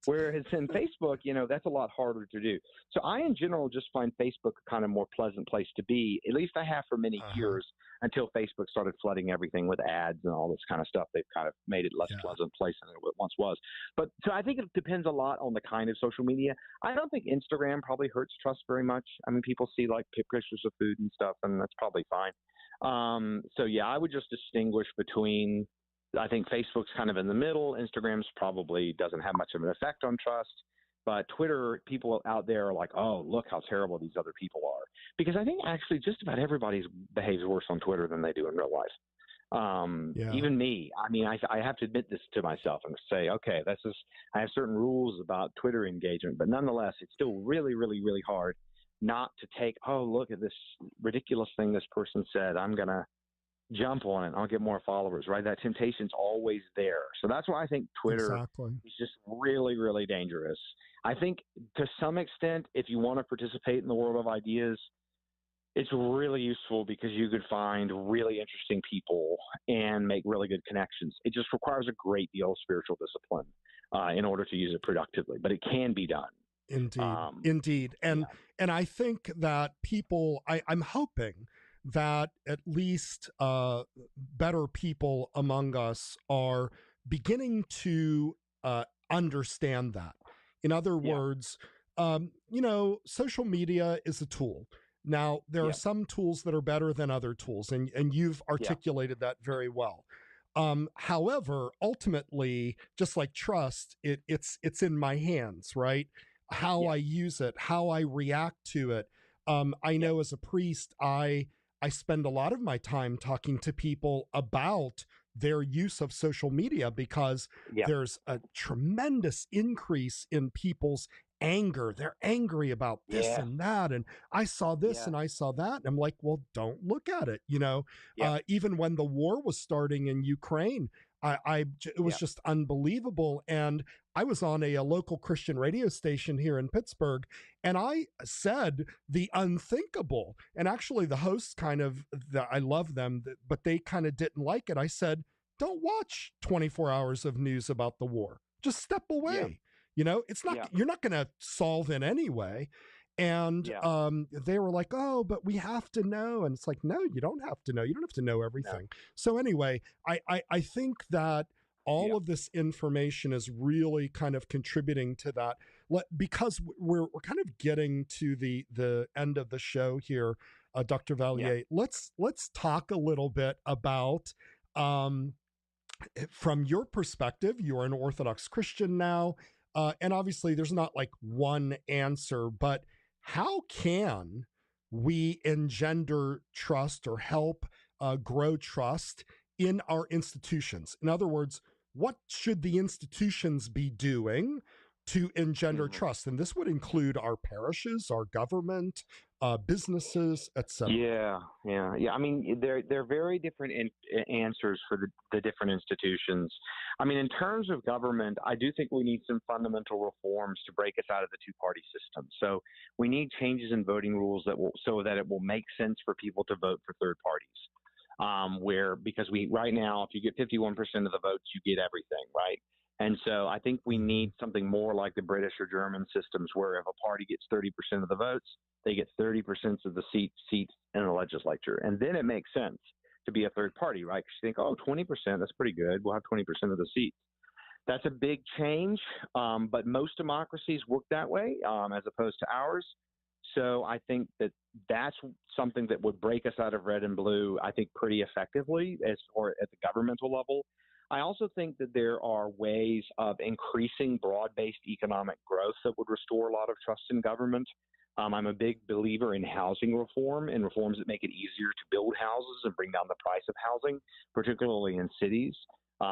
Whereas in Facebook, that's a lot harder to do. So I, in general, just find Facebook a kind of more pleasant place to be. At least I have for many years, until Facebook started flooding everything with ads and all this kind of stuff. They've kind of made it less pleasant place than it once was. But so I think it depends a lot on the kind of social media. I don't think Instagram probably hurts trust very much. I mean, people see like pictures of food and stuff, and that's probably fine. I would just distinguish between. I think Facebook's kind of in the middle. Instagram's probably doesn't have much of an effect on trust. But Twitter, people out there are like, oh, look how terrible these other people are. Because I think actually just about everybody behaves worse on Twitter than they do in real life. Even me. I mean, I have to admit this to myself and say, okay, I have certain rules about Twitter engagement. But nonetheless, it's still really, really, really hard not to take, oh, look at this ridiculous thing this person said. I'm going to jump on it. I'll get more followers, right? That temptation's always there. So that's why I think Twitter is just really, really dangerous. I think to some extent, if you want to participate in the world of ideas, it's really useful because you could find really interesting people and make really good connections. It just requires a great deal of spiritual discipline in order to use it productively, but it can be done.
Indeed. And I think that people, I'm hoping that at least better people among us are beginning to understand that. In other words, social media is a tool. Now, there are some tools that are better than other tools, and you've articulated that very well. However, ultimately, just like trust, it's in my hands, right? How I use it, how I react to it. I know as a priest, I spend a lot of my time talking to people about their use of social media because there's a tremendous increase in people's anger. They're angry about this and that. And I saw this and I saw that. And I'm like, well, don't look at it. Even when the war was starting in Ukraine, it was just unbelievable. And I was on a local Christian radio station here in Pittsburgh, and I said the unthinkable. And actually the hosts I love them, but they kind of didn't like it. I said, don't watch 24 hours of news about the war. Just step away. It's not, you're not going to solve it anyway. And they were like, oh, but we have to know. And it's like, no, you don't have to know. You don't have to know everything. No. So anyway, I think that all of this information is really kind of contributing to that, because we're kind of getting to the end of the show here, Dr. Vallier. Let's talk a little bit about, from your perspective, you're an Orthodox Christian now, and obviously there's not like one answer, but how can we engender trust or help grow trust in our institutions? In other words, what should the institutions be doing to engender trust? And this would include our parishes, our government, businesses, etc.
Yeah. I mean, they're very different answers for the different institutions. I mean, in terms of government, I do think we need some fundamental reforms to break us out of the two-party system. So we need changes in voting rules so that it will make sense for people to vote for third parties. Because right now, if you get 51% of the votes, you get everything, right? And so I think we need something more like the British or German systems, where if a party gets 30% of the votes, they get 30% of the seats in the legislature. And then it makes sense to be a third party, right? Because you think, oh, 20%, that's pretty good. We'll have 20% of the seats. That's a big change, but most democracies work that way as opposed to ours. So I think that's something that would break us out of red and blue, I think, pretty effectively or at the governmental level. I also think that there are ways of increasing broad-based economic growth that would restore a lot of trust in government. I'm a big believer in housing reform and reforms that make it easier to build houses and bring down the price of housing, particularly in cities.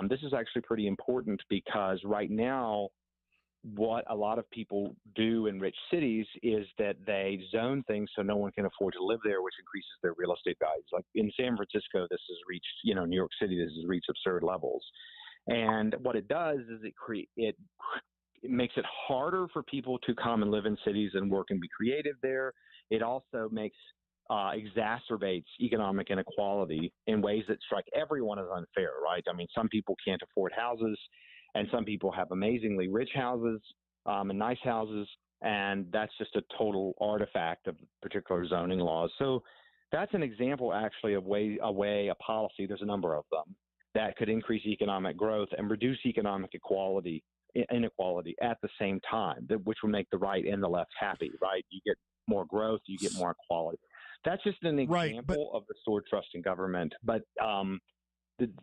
This is actually pretty important because right now, what a lot of people do in rich cities is that they zone things so no one can afford to live there, which increases their real estate values. Like in San Francisco, this has reached, New York City, this has reached absurd levels. And what it does is it makes it harder for people to come and live in cities and work and be creative there. It also exacerbates economic inequality in ways that strike everyone as unfair, right? I mean, some people can't afford houses, and some people have amazingly rich houses and nice houses, and that's just a total artifact of particular zoning laws. So that's an example, actually, of a policy. There's a number of them that could increase economic growth and reduce economic inequality at the same time, which will make the right and the left happy, right? You get more growth, you get more equality. That's just an example of restored trust in government, but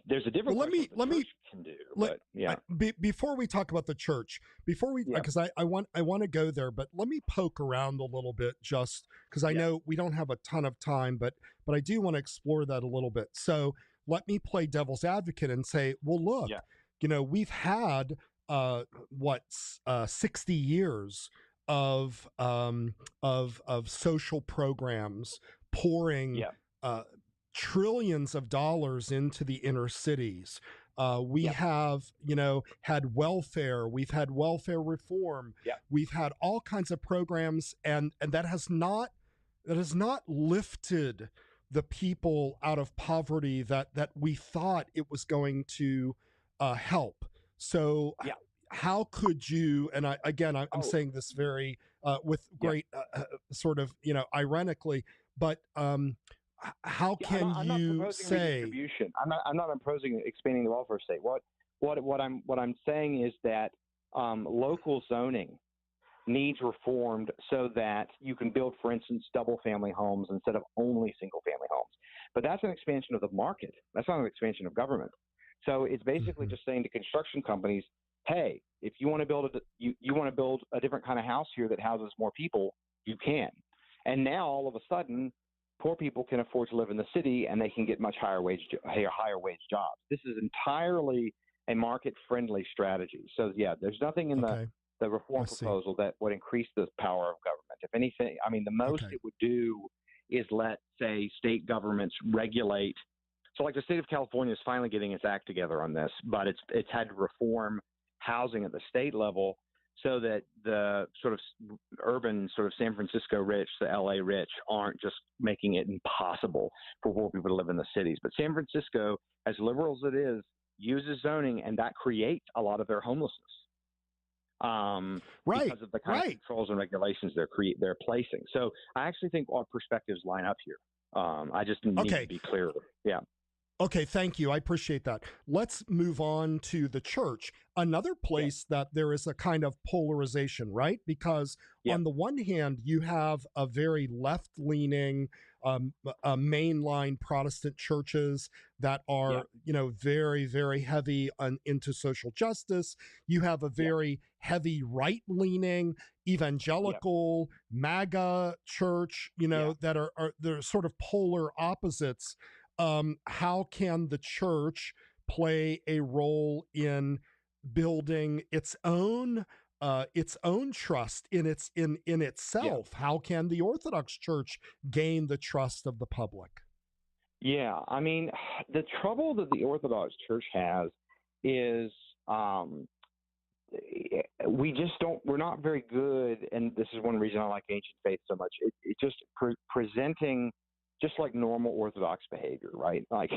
there's a different can do.
Before we talk about the church, because I want to go there, but let me poke around a little bit, just because I know we don't have a ton of time, but I do want to explore that a little bit. So let me play devil's advocate and say, well, look, we've had 60 years of social programs pouring trillions of dollars into the inner cities. We have, had welfare. We've had welfare reform. We've had all kinds of programs, and that has not lifted the people out of poverty that we thought it was going to help. So how could you? And I'm saying this very with great sort of ironically, but how can you say
redistribution? I'm not opposing expanding the welfare state. What I'm saying is that local zoning needs reformed so that you can build, for instance, double family homes instead of only single family homes. But that's an expansion of the market. That's not an expansion of government. So it's basically just saying to construction companies, hey, if you want to build you want to build a different kind of house here that houses more people, you can. And now all of a sudden, poor people can afford to live in the city, and they can get much higher wage jobs. This is entirely a market-friendly strategy. So, there's nothing in the reform proposal that would increase the power of government. If anything, I mean, the most it would do is let, say, state governments regulate. So, like the state of California is finally getting its act together on this, but it's had to reform housing at the state level so that the sort of urban, sort of San Francisco rich, the LA rich, aren't just making it impossible for poor people to live in the cities. But San Francisco, as liberal as it is, uses zoning, and that creates a lot of their homelessness. Because of the kind of controls and regulations they're placing. So I actually think our perspectives line up here. I just need to be clear. Yeah.
Okay, thank you. I appreciate that. Let's move on to the church, another place that there is a kind of polarization, right? Because on the one hand, you have a very left-leaning, mainline Protestant churches that are, very, very heavy into social justice. You have a very heavy right-leaning evangelical MAGA church, that are they're sort of polar opposites. how can the church play a role in building its own trust in itself?
Yeah.
How can the Orthodox Church gain the trust of the public?
Yeah, I mean, the trouble that the Orthodox Church has is we're not very good, and this is one reason I like ancient faith so much. It just presenting just like normal Orthodox behavior, right? Like,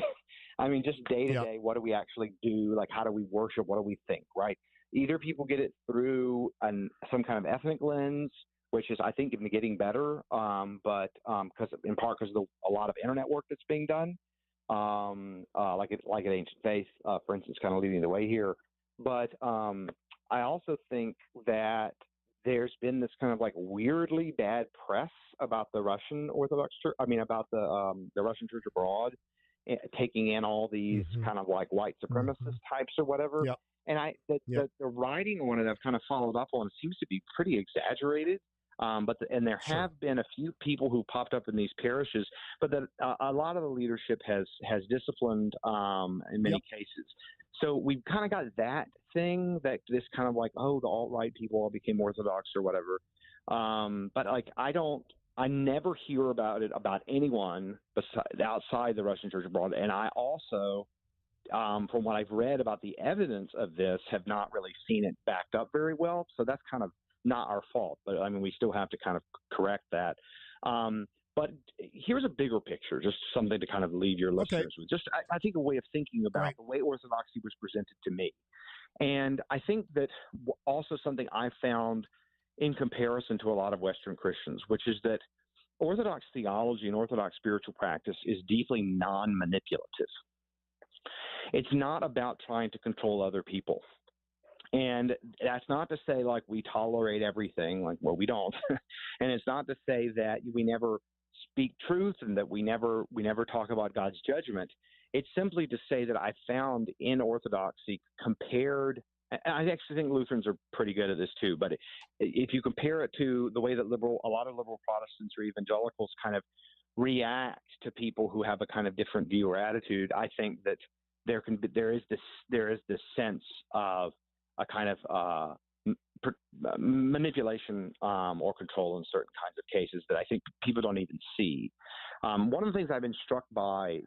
I mean, just day to day, what do we actually do? Like, how do we worship? What do we think, right? Either people get it through some kind of ethnic lens, which is, I think, getting better, but in part because of a lot of internet work that's being done, like at Ancient Faith, for instance, kind of leading the way here. But I also think that there's been this kind of like weirdly bad press about the Russian Orthodox Church. I mean, about the Russian Church abroad taking in all these kind of like white supremacist types or whatever.
Yep.
And the writing on it I've kind of followed up on seems to be pretty exaggerated. There have been a few people who popped up in these parishes, but that a lot of the leadership has disciplined in many cases. So we've kind of got that thing, that this kind of like, oh, the alt-right people all became Orthodox or whatever. But like, I never hear about it about anyone outside the Russian Church abroad. And I also, from what I've read about the evidence of this, have not really seen it backed up very well. So that's kind of not our fault, but I mean, we still have to kind of correct that. But here's a bigger picture, just something to kind of leave your listeners with. Just, I think, a way of thinking about the way Orthodoxy was presented to me. And I think that also something I found in comparison to a lot of Western Christians, which is that Orthodox theology and Orthodox spiritual practice is deeply non-manipulative. It's not about trying to control other people. And that's not to say like we tolerate everything, like, well, we don't. And it's not to say that we never speak truth and that we never talk about God's judgment. It's simply to say that I found in Orthodoxy compared, and I actually think Lutherans are pretty good at this too, but if you compare it to the way that a lot of liberal Protestants or evangelicals kind of react to people who have a kind of different view or attitude, I think that there is this sense of a kind of manipulation or control in certain kinds of cases that I think people don't even see. One of the things I've been struck by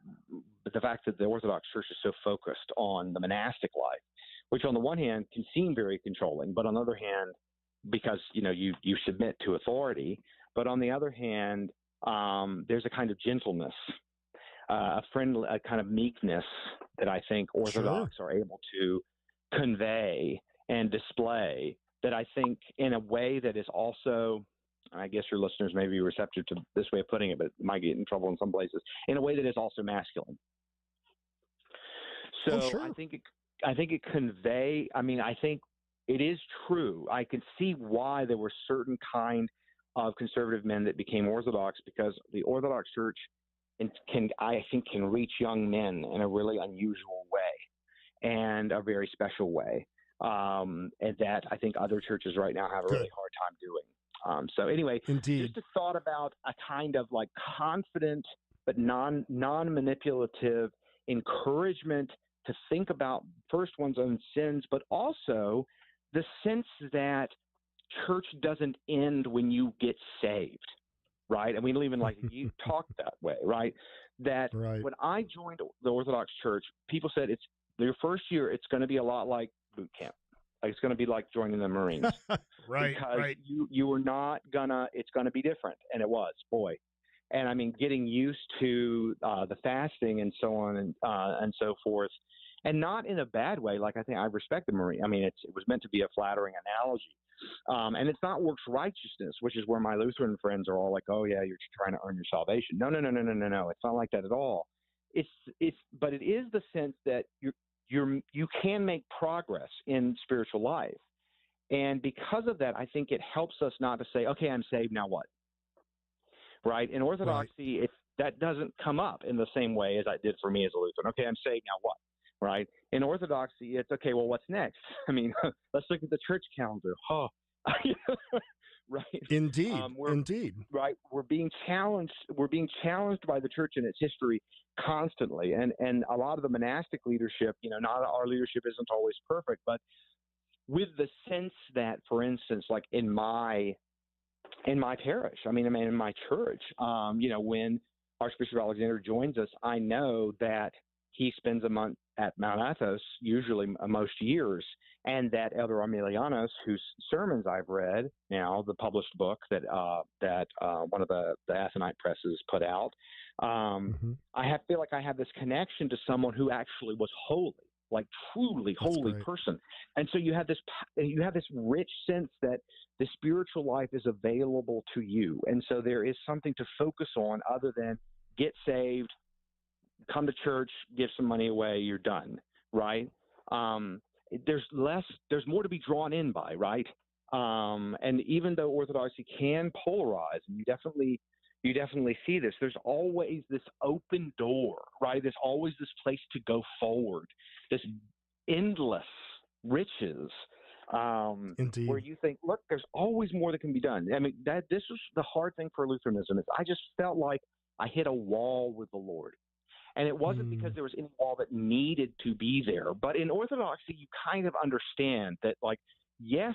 the fact that the Orthodox Church is so focused on the monastic life, which on the one hand can seem very controlling, but on the other hand, because you submit to authority, but on the other hand, there's a kind of gentleness, a kind of meekness that I think Orthodox are able to convey and display, that I think in a way that is also, I guess your listeners may be receptive to this way of putting it, but it might get in trouble in some places, in a way that is also masculine. So I think it convey, I mean, I think it is true. I can see why there were certain kind of conservative men that became Orthodox, because the Orthodox Church can reach young men in a really unusual way and a very special way. And that I think other churches right now have a really hard time doing. So anyway, just a thought about a kind of like confident but non-manipulative encouragement to think about first one's own sins, but also the sense that church doesn't end when you get saved, right? And we don't even like you talk that way, right? That when I joined the Orthodox Church, people said it's your first year, it's going to be a lot like boot camp. Like it's going to be like joining the Marines, because you were not gonna. It's going to be different, and it was, boy. And I mean, getting used to the fasting and so on and so forth, and not in a bad way. Like I think I respect the Marine. I mean, it was meant to be a flattering analogy, and it's not works righteousness, which is where my Lutheran friends are all like, "Oh yeah, you're trying to earn your salvation." No. It's not like that at all. But it is the sense that you can make progress in spiritual life. And because of that, I think it helps us not to say, okay, I'm saved, now what? Right? In Orthodoxy, that doesn't come up in the same way as it did for me as a Lutheran. Okay, I'm saved, now what? Right? In Orthodoxy, it's okay, well, what's next? I mean, let's look at the church calendar. right?
Indeed, indeed.
Right. We're being challenged. We're being challenged by the church and its history constantly. And a lot of the monastic leadership, not our leadership isn't always perfect, but with the sense that, for instance, like in my parish, in my church, when Archbishop Alexander joins us, I know that he spends a month at Mount Athos, usually most years, and that Elder Armilianos, whose sermons I've read now, the published book that one of the Athonite presses put out, I feel like I have this connection to someone who actually was holy, like truly holy person. And so you have this rich sense that the spiritual life is available to you. And so there is something to focus on other than get saved, come to church, give some money away, you're done, right? There's more to be drawn in by, right? And even though Orthodoxy can polarize, and you definitely see this, there's always this open door, right? There's always this place to go forward, this endless riches, where you think, look, there's always more that can be done. This was the hard thing for Lutheranism, is I just felt like I hit a wall with the Lord. And it wasn't because there was any wall that needed to be there. But in Orthodoxy, you kind of understand that, like, yes,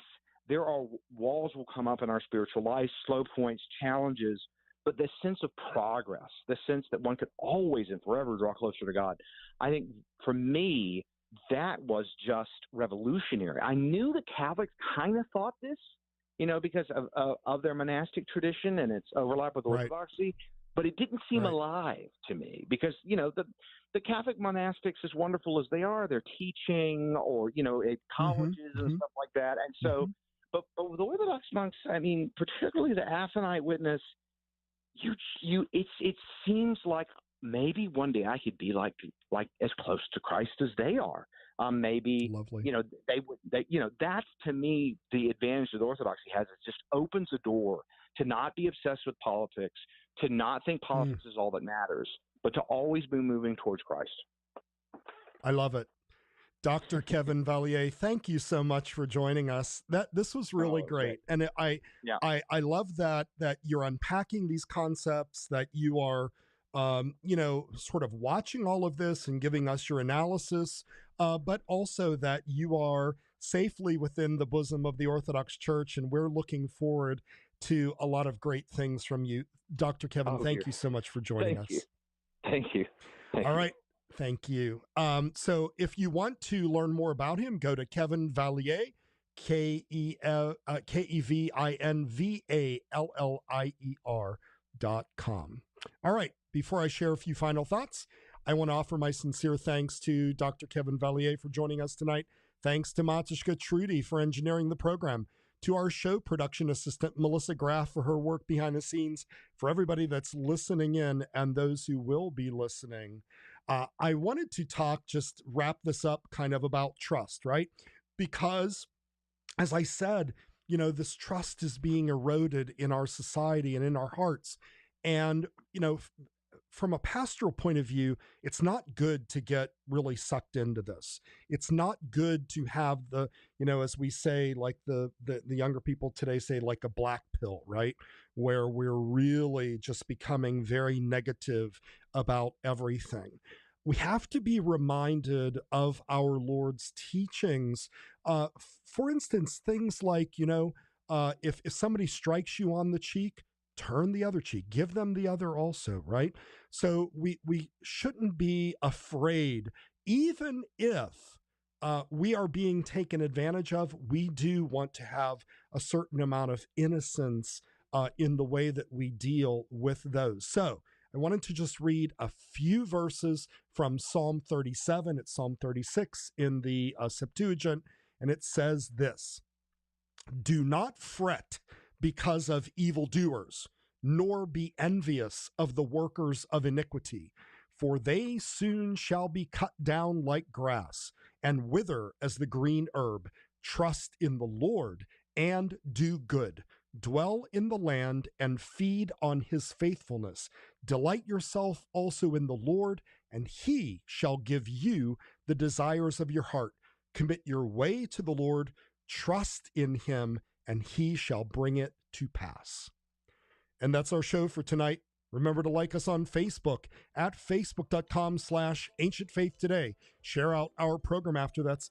there are walls will come up in our spiritual life, slow points, challenges, but this sense of progress, the sense that one could always and forever draw closer to God, I think for me, that was just revolutionary. I knew the Catholics kind of thought this, because of their monastic tradition and its overlap with Orthodoxy. But it didn't seem alive to me because, the Catholic monastics, as wonderful as they are, they're teaching or, at colleges and stuff like that. And so, but with the Orthodox monks, particularly the Athonite witness, it seems like maybe one day I could be like as close to Christ as they are. Maybe,
lovely.
That's to me the advantage that Orthodoxy has. It just opens a door to not be obsessed with politics, to not think politics is all that matters, but to always be moving towards Christ.
I love it. Dr. Kevin Vallier, thank you so much for joining us. This was really great. And I love that you're unpacking these concepts, that you are sort of watching all of this and giving us your analysis, but also that you are safely within the bosom of the Orthodox Church, and we're looking forward to a lot of great things from you. Dr. Kevin, thank you so much for joining us.
Thank you.
All right. Thank you. So if you want to learn more about him, go to Kevin Vallier, KevinVallier.com. All right. Before I share a few final thoughts, I want to offer my sincere thanks to Dr. Kevin Vallier for joining us tonight. Thanks to Matuszka Trudy for engineering the program, to our show production assistant, Melissa Graff, for her work behind the scenes, for everybody that's listening in and those who will be listening. I wanted to just wrap this up kind of about trust, right? Because, as I said, this trust is being eroded in our society and in our hearts. And, from a pastoral point of view, it's not good to get really sucked into this. It's not good to have the, as we say, like the younger people today say, like a black pill, right? Where we're really just becoming very negative about everything. We have to be reminded of our Lord's teachings. For instance, things like, if somebody strikes you on the cheek, turn the other cheek, give them the other also, right? So we shouldn't be afraid, even if we are being taken advantage of. We do want to have a certain amount of innocence in the way that we deal with those. So I wanted to just read a few verses from Psalm 37. It's Psalm 36 in the Septuagint, and it says this: "Do not fret because of evildoers, nor be envious of the workers of iniquity, for they soon shall be cut down like grass and wither as the green herb. Trust in the Lord and do good. Dwell in the land and feed on his faithfulness. Delight yourself also in the Lord, and he shall give you the desires of your heart. Commit your way to the Lord, trust in him, and he shall bring it to pass. And that's our show for tonight. Remember to like us on Facebook at facebook.com/ancientfaithtoday. Share out our program after that's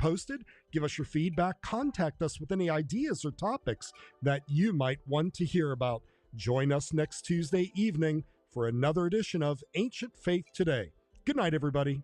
posted. Give us your feedback. Contact us with any ideas or topics that you might want to hear about. Join us next Tuesday evening for another edition of Ancient Faith Today. Good night, everybody.